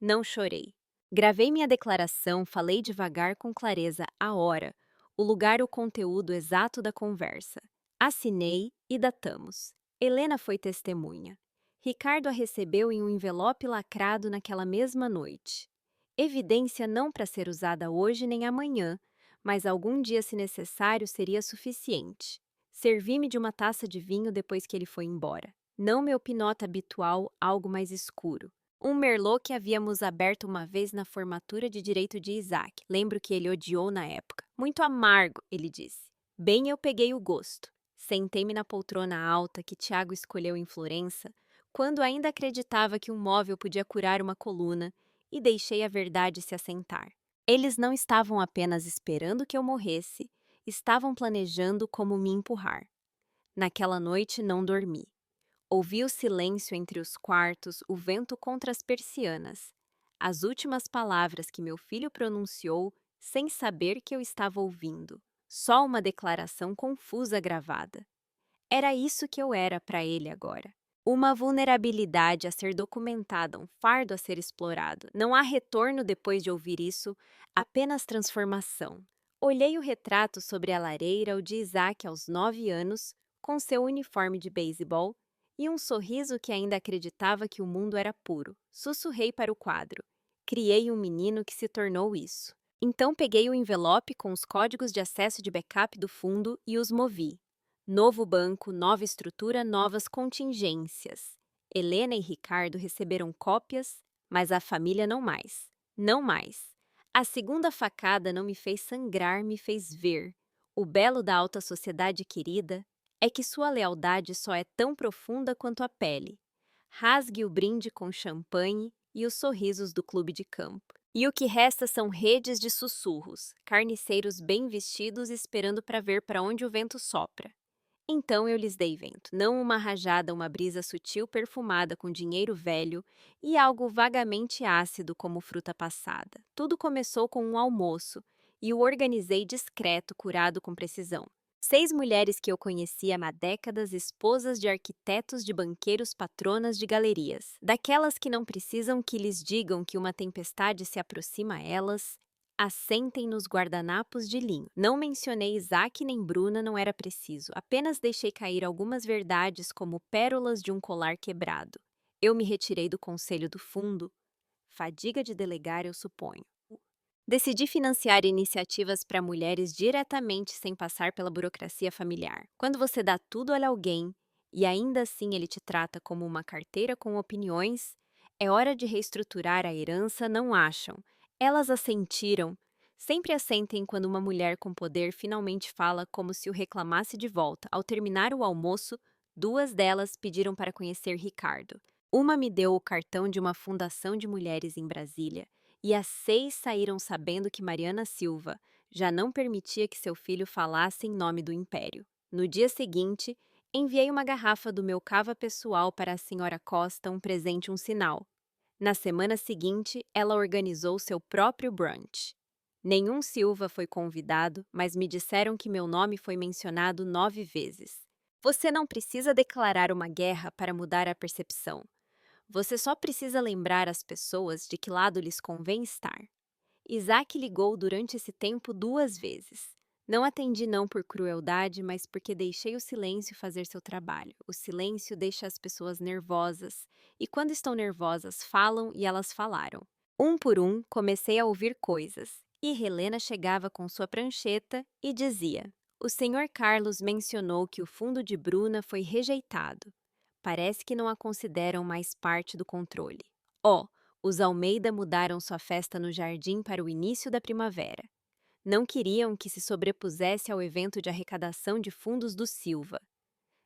Não chorei. Gravei minha declaração, falei devagar com clareza a hora, o lugar, o conteúdo exato da conversa. Assinei e datamos. Helena foi testemunha. Ricardo a recebeu em um envelope lacrado naquela mesma noite. Evidência não para ser usada hoje nem amanhã, mas algum dia, se necessário, seria suficiente. Servi-me de uma taça de vinho depois que ele foi embora. Não meu pinot habitual, algo mais escuro. Um merlot que havíamos aberto uma vez na formatura de direito de Isaac. Lembro que ele odiou na época. Muito amargo, ele disse. Bem, eu peguei o gosto. Sentei-me na poltrona alta que Tiago escolheu em Florença, quando ainda acreditava que um móvel podia curar uma coluna, e deixei a verdade se assentar. Eles não estavam apenas esperando que eu morresse, estavam planejando como me empurrar. Naquela noite não dormi. Ouvi o silêncio entre os quartos, o vento contra as persianas. As últimas palavras que meu filho pronunciou, sem saber que eu estava ouvindo. Só uma declaração confusa gravada. Era isso que eu era para ele agora. Uma vulnerabilidade a ser documentada, um fardo a ser explorado. Não há retorno depois de ouvir isso, apenas transformação. Olhei o retrato sobre a lareira, o de Isaac aos 9 anos, com seu uniforme de beisebol, e um sorriso que ainda acreditava que o mundo era puro. Sussurrei para o quadro. Criei um menino que se tornou isso. Então peguei o envelope com os códigos de acesso de backup do fundo e os movi. Novo banco, nova estrutura, novas contingências. Helena e Ricardo receberam cópias, mas a família não mais. Não mais. A segunda facada não me fez sangrar, me fez ver. O belo da alta sociedade querida é que sua lealdade só é tão profunda quanto a pele. Rasgue o brinde com champanhe e os sorrisos do clube de campo. E o que resta são redes de sussurros, carniceiros bem vestidos esperando para ver para onde o vento sopra. Então eu lhes dei vento, não uma rajada, uma brisa sutil perfumada com dinheiro velho e algo vagamente ácido como fruta passada. Tudo começou com um almoço e o organizei discreto, curado com precisão. 6 mulheres que eu conhecia há décadas, esposas de arquitetos, de banqueiros, patronas de galerias. Daquelas que não precisam que lhes digam que uma tempestade se aproxima a elas. Assentem nos guardanapos de linho. Não mencionei Isaac nem Bruna, não era preciso. Apenas deixei cair algumas verdades como pérolas de um colar quebrado. Eu me retirei do conselho do fundo. Fadiga de delegar, eu suponho. Decidi financiar iniciativas para mulheres diretamente sem passar pela burocracia familiar. Quando você dá tudo a alguém e ainda assim ele te trata como uma carteira com opiniões, é hora de reestruturar a herança, não acham? Elas assentiram. Sempre assentem quando uma mulher com poder finalmente fala como se o reclamasse de volta. Ao terminar o almoço, 2 delas pediram para conhecer Ricardo. Uma me deu o cartão de uma fundação de mulheres em Brasília e as 6 saíram sabendo que Mariana Silva já não permitia que seu filho falasse em nome do império. No dia seguinte, enviei uma garrafa do meu cava pessoal para a senhora Costa, um presente, um sinal. Na semana seguinte, ela organizou seu próprio brunch. Nenhum Silva foi convidado, mas me disseram que meu nome foi mencionado 9 vezes. Você não precisa declarar uma guerra para mudar a percepção. Você só precisa lembrar as pessoas de que lado lhes convém estar. Isaac ligou durante esse tempo 2 vezes. Não atendi não por crueldade, mas porque deixei o silêncio fazer seu trabalho. O silêncio deixa as pessoas nervosas, e quando estão nervosas, falam e elas falaram. Um por um, comecei a ouvir coisas, e Helena chegava com sua prancheta e dizia: O senhor Carlos mencionou que o fundo de Bruna foi rejeitado. Parece que não a consideram mais parte do controle. Oh, os Almeida mudaram sua festa no jardim para o início da primavera. Não queriam que se sobrepusesse ao evento de arrecadação de fundos do Silva.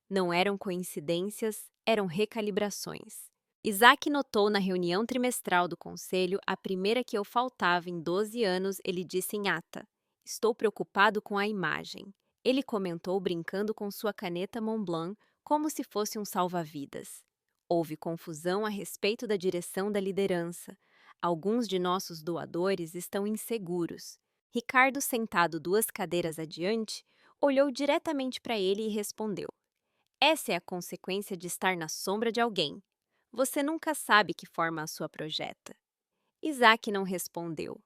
Não eram coincidências, eram recalibrações. Isaac notou na reunião trimestral do conselho, a primeira que eu faltava em 12 anos, ele disse em ata: Estou preocupado com a imagem. Ele comentou brincando com sua caneta Montblanc como se fosse um salva-vidas. Houve confusão a respeito da direção da liderança. Alguns de nossos doadores estão inseguros. Ricardo, sentado 2 cadeiras adiante, olhou diretamente para ele e respondeu: Essa é a consequência de estar na sombra de alguém. Você nunca sabe que forma a sua projeta. Isaac não respondeu.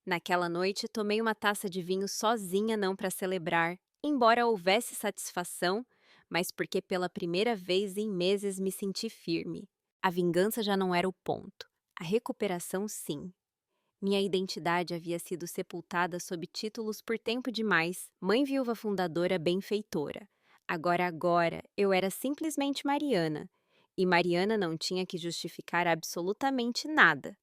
Naquela noite, tomei uma taça de vinho sozinha, não para celebrar, embora houvesse satisfação, mas porque pela primeira vez em meses me senti firme. A vingança já não era o ponto. A recuperação, sim. Minha identidade havia sido sepultada sob títulos por tempo demais, mãe viúva fundadora benfeitora. Agora, eu era simplesmente Mariana. E Mariana não tinha que justificar absolutamente nada.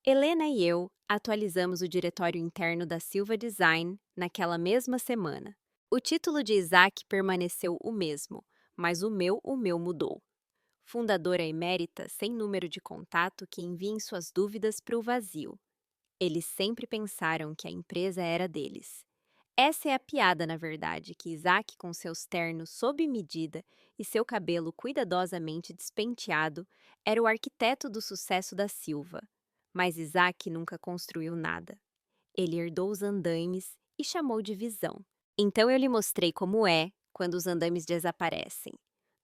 Helena e eu atualizamos o diretório interno da Silva Design naquela mesma semana. O título de Isaac permaneceu o mesmo, mas o meu mudou. Fundadora emérita sem número de contato que enviem suas dúvidas para o vazio. Eles sempre pensaram que a empresa era deles. Essa é a piada, na verdade, que Isaac, com seus ternos sob medida e seu cabelo cuidadosamente despenteado, era o arquiteto do sucesso da Silva. Mas Isaac nunca construiu nada. Ele herdou os andaimes e chamou de visão. Então eu lhe mostrei como é quando os andaimes desaparecem.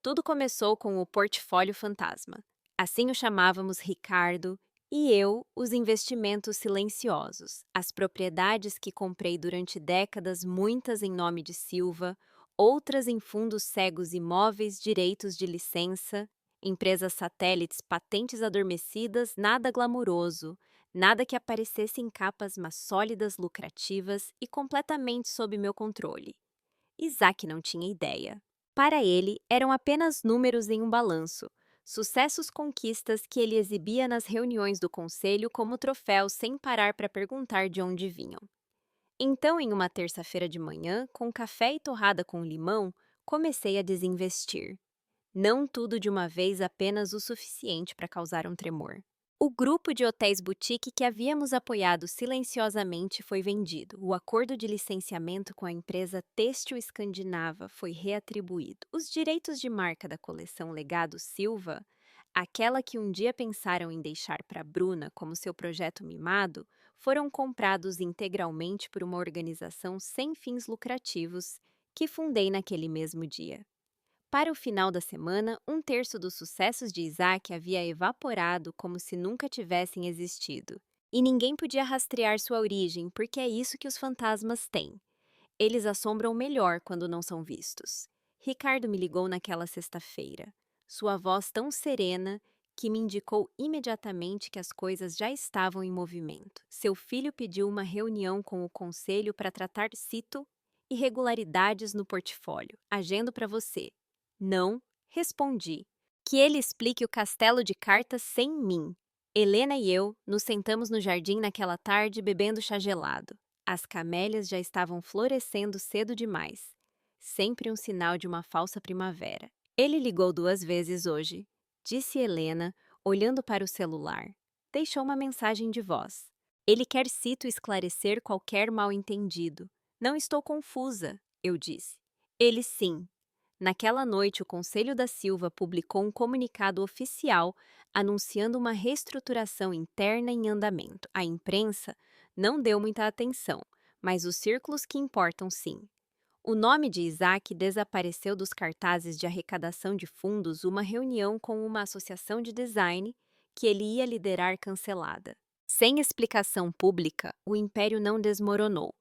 Tudo começou com o portfólio fantasma. Assim o chamávamos Ricardo e eu, os investimentos silenciosos, as propriedades que comprei durante décadas, muitas em nome de Silva, outras em fundos cegos imóveis, direitos de licença, empresas satélites, patentes adormecidas, nada glamuroso, nada que aparecesse em capas, mas sólidas, lucrativas e completamente sob meu controle. Isaac não tinha ideia. Para ele, eram apenas números em um balanço, sucessos conquistas que ele exibia nas reuniões do conselho como troféus sem parar para perguntar de onde vinham. Então, em uma terça-feira de manhã, com café e torrada com limão, comecei a desinvestir. Não tudo de uma vez, apenas o suficiente para causar um tremor. O grupo de hotéis boutique que havíamos apoiado silenciosamente foi vendido. O acordo de licenciamento com a empresa têxtil escandinava foi reatribuído. Os direitos de marca da coleção Legado Silva, aquela que um dia pensaram em deixar para Bruna como seu projeto mimado, foram comprados integralmente por uma organização sem fins lucrativos que fundei naquele mesmo dia. Para o final da semana, 1/3 dos sucessos de Isaac havia evaporado como se nunca tivessem existido. E ninguém podia rastrear sua origem, porque é isso que os fantasmas têm. Eles assombram melhor quando não são vistos. Ricardo me ligou naquela sexta-feira. Sua voz tão serena que me indicou imediatamente que as coisas já estavam em movimento. Seu filho pediu uma reunião com o conselho para tratar, cito, irregularidades no portfólio. Agendo para você. Não, respondi. Que ele explique o castelo de cartas sem mim. Helena e eu nos sentamos no jardim naquela tarde bebendo chá gelado. As camélias já estavam florescendo cedo demais. Sempre um sinal de uma falsa primavera. Ele ligou 2 vezes hoje, disse Helena, olhando para o celular. Deixou uma mensagem de voz. Ele quer, cito, esclarecer qualquer mal-entendido. Não estou confusa, eu disse. Ele sim. Naquela noite, o Conselho da Silva publicou um comunicado oficial anunciando uma reestruturação interna em andamento. A imprensa não deu muita atenção, mas os círculos que importam sim. O nome de Isaac desapareceu dos cartazes de arrecadação de fundos, uma reunião com uma associação de design que ele ia liderar cancelada. Sem explicação pública, o império não desmoronou.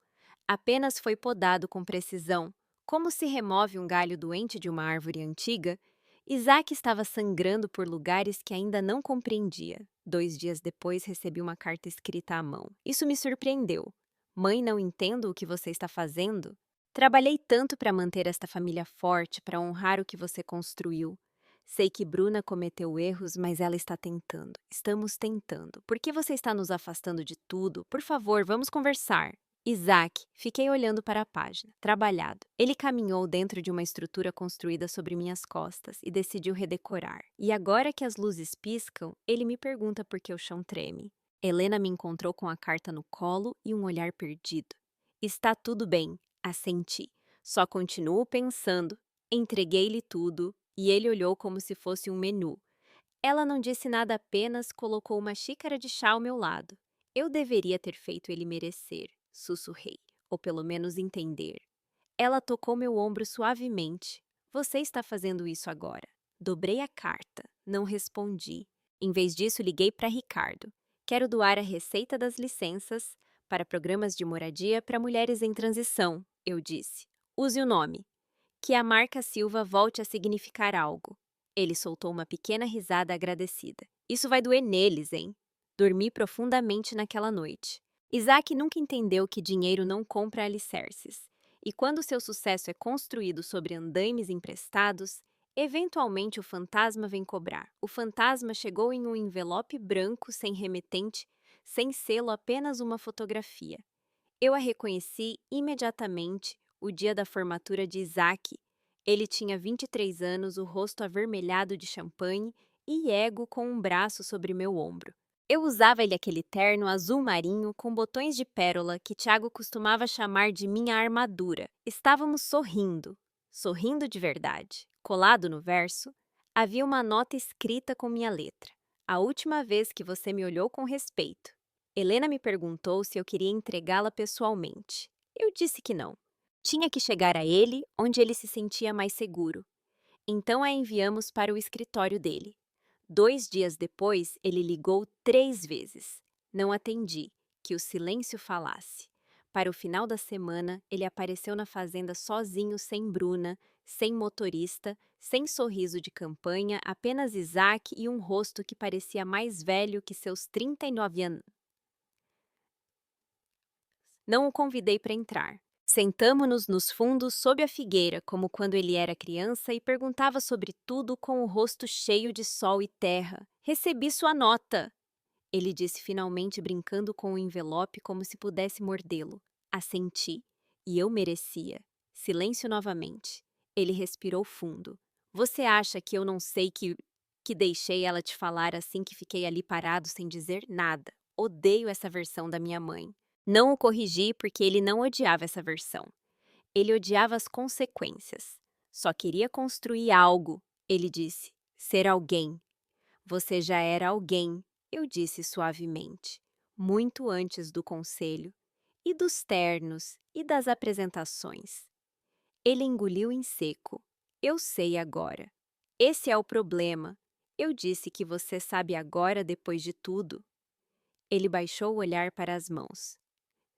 Apenas foi podado com precisão. Como se remove um galho doente de uma árvore antiga, Isaac estava sangrando por lugares que ainda não compreendia. 2 dias depois, recebi uma carta escrita à mão. Isso me surpreendeu. Mãe, não entendo o que você está fazendo. Trabalhei tanto para manter esta família forte, para honrar o que você construiu. Sei que Bruna cometeu erros, mas ela está tentando. Estamos tentando. Por que você está nos afastando de tudo? Por favor, vamos conversar. Isaac, fiquei olhando para a página. Trabalhado. Ele caminhou dentro de uma estrutura construída sobre minhas costas e decidiu redecorar. E agora que as luzes piscam, ele me pergunta por que o chão treme. Helena me encontrou com a carta no colo e um olhar perdido. Está tudo bem, assenti. Só continuo pensando. Entreguei-lhe tudo e ele olhou como se fosse um menu. Ela não disse nada, apenas colocou uma xícara de chá ao meu lado. Eu deveria ter feito ele merecer, sussurrei, ou pelo menos entender. Ela tocou meu ombro suavemente. Você está fazendo isso agora. Dobrei a carta. Não respondi. Em vez disso, liguei para Ricardo. Quero doar a receita das licenças para programas de moradia para mulheres em transição, eu disse. Use o nome. Que a marca Silva volte a significar algo. Ele soltou uma pequena risada agradecida. Isso vai doer neles, hein? Dormi profundamente naquela noite. Isaac nunca entendeu que dinheiro não compra alicerces. E quando seu sucesso é construído sobre andaimes emprestados, eventualmente o fantasma vem cobrar. O fantasma chegou em um envelope branco sem remetente, sem selo, apenas uma fotografia. Eu a reconheci imediatamente, o dia da formatura de Isaac. Ele tinha 23 anos, o rosto avermelhado de champanhe e ego com um braço sobre meu ombro. Eu usava-lhe aquele terno azul marinho com botões de pérola que Tiago costumava chamar de minha armadura. Estávamos sorrindo, sorrindo de verdade. Colado no verso, havia uma nota escrita com minha letra. A última vez que você me olhou com respeito. Helena me perguntou se eu queria entregá-la pessoalmente. Eu disse que não. Tinha que chegar a ele onde ele se sentia mais seguro. Então a enviamos para o escritório dele. 2 dias depois, ele ligou 3 vezes. Não atendi, que o silêncio falasse. Para o final da semana, ele apareceu na fazenda sozinho, sem Bruna, sem motorista, sem sorriso de campanha, apenas Isaac e um rosto que parecia mais velho que seus 39 anos. Não o convidei para entrar. Sentamo-nos nos fundos sob a figueira, como quando ele era criança, e perguntava sobre tudo com o rosto cheio de sol e terra. Recebi sua nota, ele disse finalmente, brincando com o envelope como se pudesse mordê-lo. Assenti. E eu merecia. Silêncio novamente. Ele respirou fundo. Você acha que eu não sei que deixei ela te falar assim que fiquei ali parado sem dizer nada? Odeio essa versão da minha mãe. Não o corrigi porque ele não odiava essa versão. Ele odiava as consequências. Só queria construir algo, ele disse. Ser alguém. Você já era alguém, eu disse suavemente. Muito antes do conselho, e dos ternos, e das apresentações. Ele engoliu em seco. Eu sei agora. Esse é o problema. Eu disse que você sabe agora depois de tudo. Ele baixou o olhar para as mãos.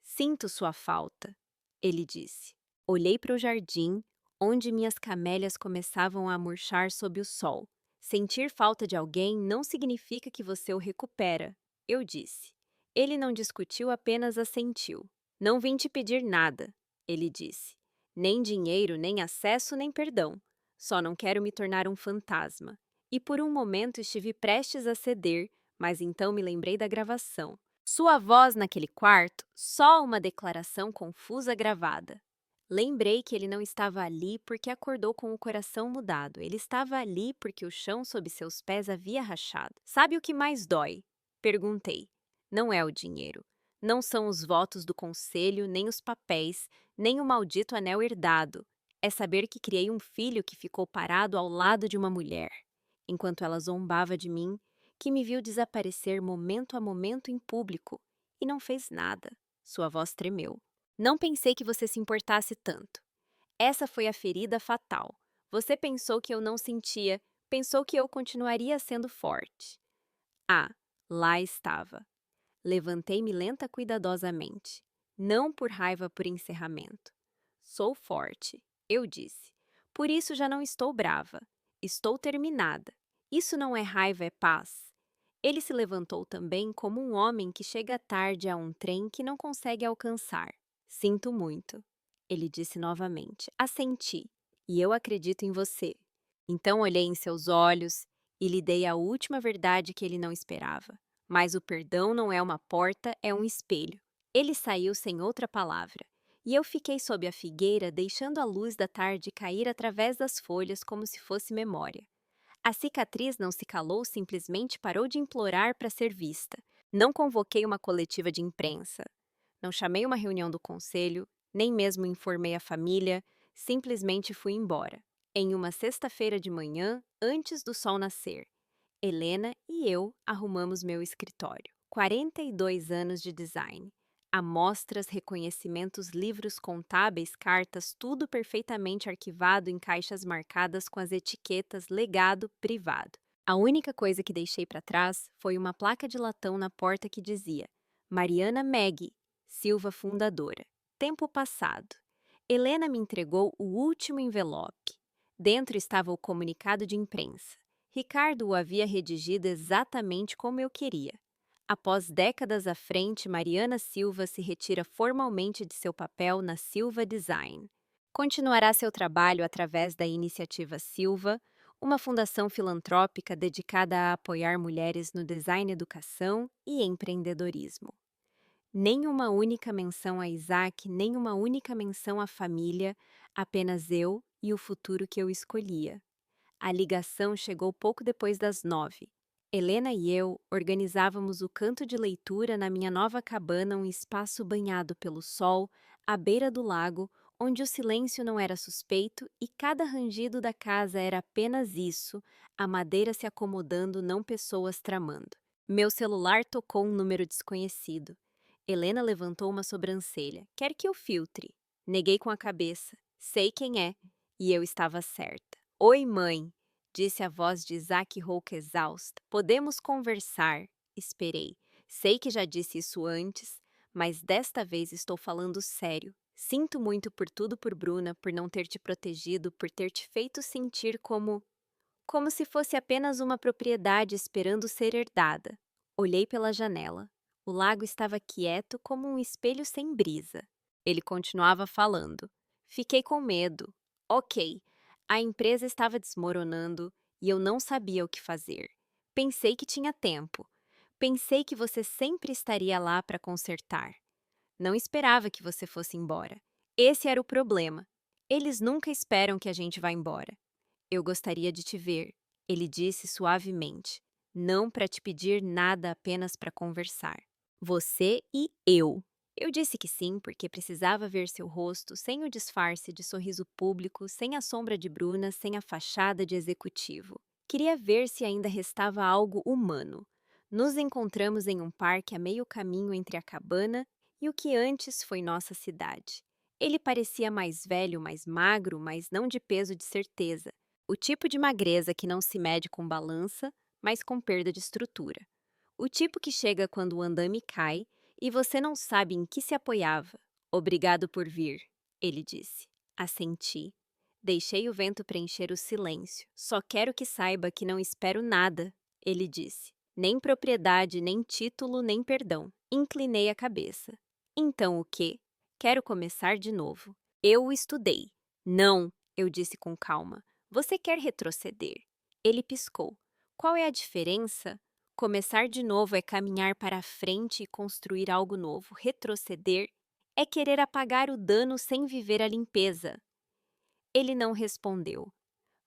Sinto sua falta, ele disse. Olhei para o jardim, onde minhas camélias começavam a murchar sob o sol. Sentir falta de alguém não significa que você o recupera, eu disse. Ele não discutiu, apenas assentiu. Não vim te pedir nada, ele disse. Nem dinheiro, nem acesso, nem perdão. Só não quero me tornar um fantasma. E por um momento estive prestes a ceder, mas então me lembrei da gravação. Sua voz naquele quarto, só uma declaração confusa gravada. Lembrei que ele não estava ali porque acordou com o coração mudado. Ele estava ali porque o chão sob seus pés havia rachado. Sabe o que mais dói? Perguntei. Não é o dinheiro. Não são os votos do conselho, nem os papéis, nem o maldito anel herdado. É saber que criei um filho que ficou parado ao lado de uma mulher. Enquanto ela zombava de mim, que me viu desaparecer momento a momento em público e não fez nada. Sua voz tremeu. Não pensei que você se importasse tanto. Essa foi a ferida fatal. Você pensou que eu não sentia, pensou que eu continuaria sendo forte. Ah, lá estava. Levantei-me lenta cuidadosamente. Não por raiva por encerramento. Sou forte, eu disse. Por isso já não estou brava. Estou terminada. Isso não é raiva, é paz. Ele se levantou também como um homem que chega tarde a um trem que não consegue alcançar. Sinto muito. Ele disse novamente. Assenti. E eu acredito em você. Então olhei em seus olhos e lhe dei a última verdade que ele não esperava. Mas o perdão não é uma porta, é um espelho. Ele saiu sem outra palavra. E eu fiquei sob a figueira, deixando a luz da tarde cair através das folhas como se fosse memória. A cicatriz não se calou, simplesmente parou de implorar para ser vista. Não convoquei uma coletiva de imprensa. Não chamei uma reunião do conselho, nem mesmo informei a família, simplesmente fui embora. Em uma sexta-feira de manhã, antes do sol nascer, Helena e eu arrumamos meu escritório. 42 anos de design. Amostras, reconhecimentos, livros contábeis, cartas, tudo perfeitamente arquivado em caixas marcadas com as etiquetas legado privado. A única coisa que deixei para trás foi uma placa de latão na porta que dizia Mariana Meg, Silva fundadora. Tempo passado. Helena me entregou o último envelope. Dentro estava o comunicado de imprensa. Ricardo o havia redigido exatamente como eu queria. Após décadas à frente, Mariana Silva se retira formalmente de seu papel na Silva Design. Continuará seu trabalho através da Iniciativa Silva, uma fundação filantrópica dedicada a apoiar mulheres no design, educação e empreendedorismo. Nem uma única menção a Isaac, nem uma única menção à família, apenas eu e o futuro que eu escolhia. A ligação chegou pouco depois das 9. Helena e eu organizávamos o canto de leitura na minha nova cabana, um espaço banhado pelo sol, à beira do lago, onde o silêncio não era suspeito e cada rangido da casa era apenas isso, a madeira se acomodando, não pessoas tramando. Meu celular tocou um número desconhecido. Helena levantou uma sobrancelha. Quer que eu filtre? Neguei com a cabeça. Sei quem é. E eu estava certa. Oi, mãe, disse a voz de Isaac rouca exausta. Podemos conversar. Esperei. Sei que já disse isso antes, mas desta vez estou falando sério. Sinto muito por tudo por Bruna, por não ter te protegido, por ter te feito sentir como se fosse apenas uma propriedade esperando ser herdada. Olhei pela janela. O lago estava quieto como um espelho sem brisa. Ele continuava falando. Fiquei com medo. Ok, a empresa estava desmoronando e eu não sabia o que fazer. Pensei que tinha tempo. Pensei que você sempre estaria lá para consertar. Não esperava que você fosse embora. Esse era o problema. Eles nunca esperam que a gente vá embora. Eu gostaria de te ver, ele disse suavemente. Não para te pedir nada, apenas para conversar. Você e eu. Eu disse que sim, porque precisava ver seu rosto sem o disfarce de sorriso público, sem a sombra de Bruna, sem a fachada de executivo. Queria ver se ainda restava algo humano. Nos encontramos em um parque a meio caminho entre a cabana e o que antes foi nossa cidade. Ele parecia mais velho, mais magro, mas não de peso de certeza. O tipo de magreza que não se mede com balança, mas com perda de estrutura. O tipo que chega quando o andame cai e você não sabe em que se apoiava. Obrigado por vir, ele disse. Assenti. Deixei o vento preencher o silêncio. Só quero que saiba que não espero nada, ele disse. Nem propriedade, nem título, nem perdão. Inclinei a cabeça. Então o quê? Quero começar de novo. Eu o estudei. Não, eu disse com calma. Você quer retroceder? Ele piscou. Qual é a diferença? Começar de novo é caminhar para a frente e construir algo novo. Retroceder é querer apagar o dano sem viver a limpeza. Ele não respondeu.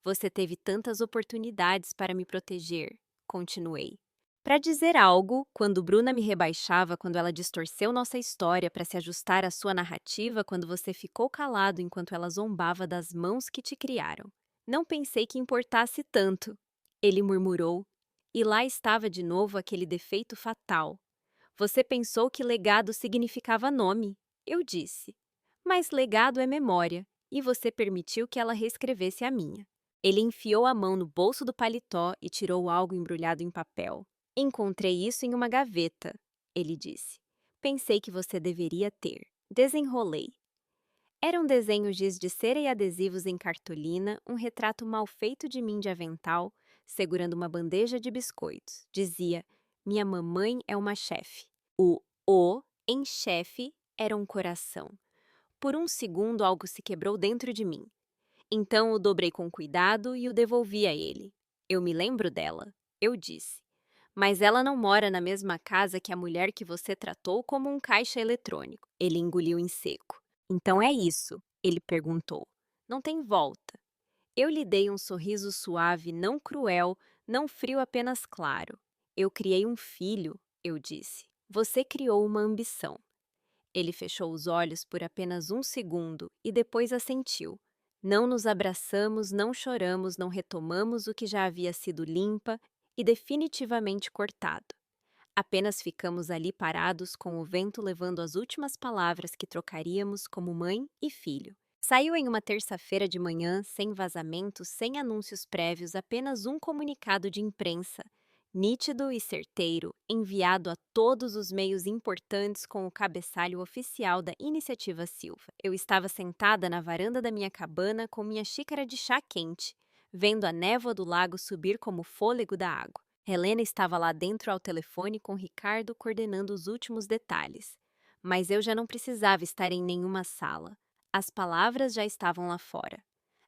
Você teve tantas oportunidades para me proteger, continuei. Para dizer algo, quando Bruna me rebaixava, quando ela distorceu nossa história para se ajustar à sua narrativa, quando você ficou calado enquanto ela zombava das mãos que te criaram. Não pensei que importasse tanto, ele murmurou. E lá estava de novo aquele defeito fatal. Você pensou que legado significava nome, eu disse. Mas legado é memória. e você permitiu que ela reescrevesse a minha. Ele enfiou a mão no bolso do paletó e tirou algo embrulhado em papel. Encontrei isso em uma gaveta, ele disse. Pensei que você deveria ter. Desenrolei. Eram desenhos giz de cera e adesivos em cartolina, um retrato mal feito de mim de avental, segurando uma bandeja de biscoitos. Dizia: Minha mamãe é uma chefe. O em chefe era um coração. Por um segundo algo se quebrou dentro de mim. Então o dobrei com cuidado e o devolvi a ele. Eu me lembro dela, eu disse. Mas ela não mora na mesma casa que a mulher que você tratou como um caixa eletrônico. Ele engoliu em seco. Então é isso, ele perguntou. Não tem volta. Eu lhe dei um sorriso suave, não cruel, não frio, apenas claro. Eu criei um filho, eu disse. Você criou uma ambição. Ele fechou os olhos por apenas um segundo e depois assentiu. Não nos abraçamos, não choramos, não retomamos o que já havia sido limpa e definitivamente cortado. Apenas ficamos ali parados com o vento levando as últimas palavras que trocaríamos como mãe e filho. Saiu em uma terça-feira de manhã, sem vazamentos, sem anúncios prévios, apenas um comunicado de imprensa, nítido e certeiro, enviado a todos os meios importantes com o cabeçalho oficial da Iniciativa Silva. Eu estava sentada na varanda da minha cabana com minha xícara de chá quente, vendo a névoa do lago subir como o fôlego da água. Helena estava lá dentro ao telefone com Ricardo coordenando os últimos detalhes. Mas eu já não precisava estar em nenhuma sala. As palavras já estavam lá fora.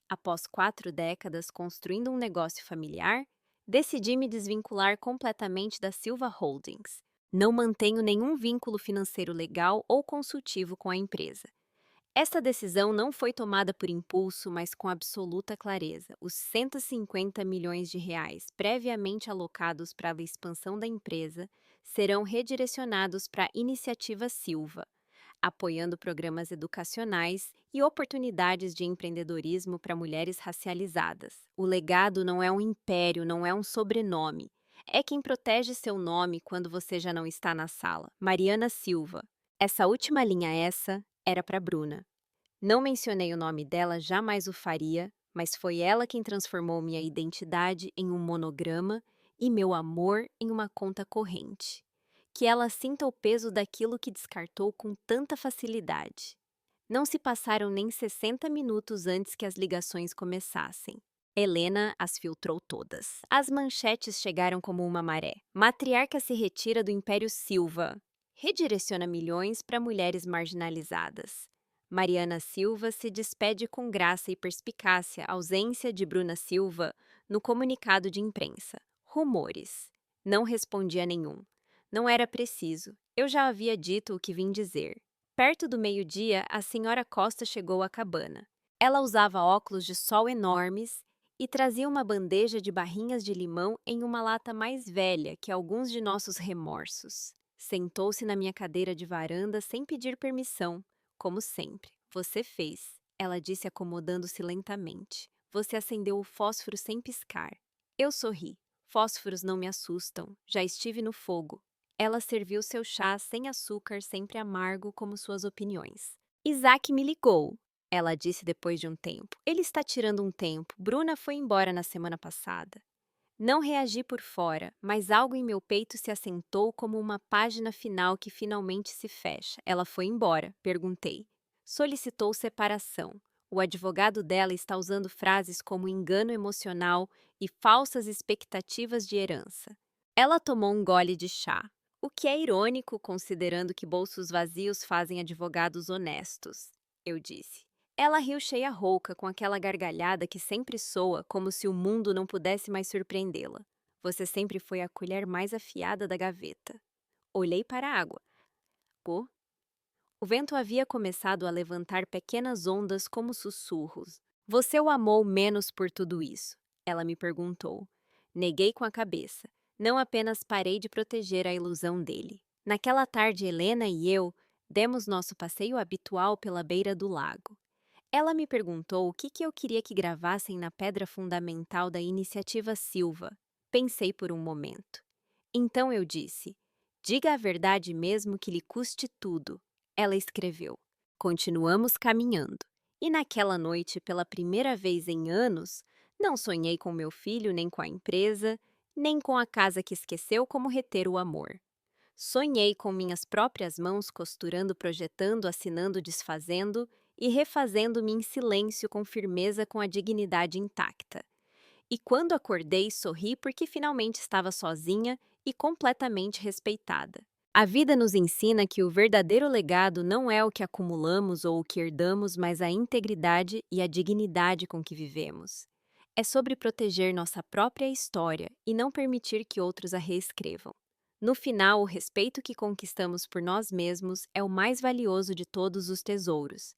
Após 4 décadas construindo um negócio familiar, decidi me desvincular completamente da Silva Holdings. Não mantenho nenhum vínculo financeiro legal ou consultivo com a empresa. Esta decisão não foi tomada por impulso, mas com absoluta clareza. Os 150 milhões de reais previamente alocados para a expansão da empresa serão redirecionados para a Iniciativa Silva, apoiando programas educacionais e oportunidades de empreendedorismo para mulheres racializadas. O legado não é um império, não é um sobrenome. É quem protege seu nome quando você já não está na sala. Mariana Silva. Essa última linha era para Bruna. Não mencionei o nome dela, jamais o faria, mas foi ela quem transformou minha identidade em um monograma e meu amor em uma conta corrente. Que ela sinta o peso daquilo que descartou com tanta facilidade. Não se passaram nem 60 minutos antes que as ligações começassem. Helena as filtrou todas. As manchetes chegaram como uma maré. Matriarca se retira do Império Silva. Redireciona milhões para mulheres marginalizadas. Mariana Silva se despede com graça e perspicácia, ausência de Bruna Silva no comunicado de imprensa. Rumores. Não respondi a nenhum. Não era preciso. Eu já havia dito o que vim dizer. Perto do meio-dia, a senhora Costa chegou à cabana. Ela usava óculos de sol enormes e trazia uma bandeja de barrinhas de limão em uma lata mais velha que alguns de nossos remorsos. Sentou-se na minha cadeira de varanda sem pedir permissão, como sempre. Você fez, ela disse acomodando-se lentamente. Você acendeu o fósforo sem piscar. Eu sorri. Fósforos não me assustam. Já estive no fogo. Ela serviu seu chá sem açúcar, sempre amargo como suas opiniões. Isaac me ligou, ela disse depois de um tempo. Ele está tirando um tempo. Bruna foi embora na semana passada. Não reagi por fora, mas algo em meu peito se assentou como uma página final que finalmente se fecha. Ela foi embora, perguntei. Solicitou separação. O advogado dela está usando frases como engano emocional e falsas expectativas de herança. Ela tomou um gole de chá. O que é irônico considerando que bolsos vazios fazem advogados honestos, eu disse. Ela riu cheia rouca com aquela gargalhada que sempre soa como se o mundo não pudesse mais surpreendê-la. Você sempre foi a colher mais afiada da gaveta. Olhei para a água. Pô. O vento havia começado a levantar pequenas ondas como sussurros. Você o amou menos por tudo isso? Ela me perguntou. Neguei com a cabeça. Não apenas parei de proteger a ilusão dele. Naquela tarde, Helena e eu demos nosso passeio habitual pela beira do lago. Ela me perguntou o que eu queria que gravassem na pedra fundamental da Iniciativa Silva. Pensei por um momento. Então eu disse: diga a verdade mesmo que lhe custe tudo. Ela escreveu: continuamos caminhando. E naquela noite, pela primeira vez em anos, não sonhei com meu filho, nem com a empresa, nem com a casa que esqueceu como reter o amor. Sonhei com minhas próprias mãos costurando, projetando, assinando, desfazendo e refazendo-me em silêncio com firmeza com a dignidade intacta. E quando acordei, sorri porque finalmente estava sozinha e completamente respeitada. A vida nos ensina que o verdadeiro legado não é o que acumulamos ou o que herdamos, mas a integridade e a dignidade com que vivemos. É sobre proteger nossa própria história e não permitir que outros a reescrevam. No final, o respeito que conquistamos por nós mesmos é o mais valioso de todos os tesouros.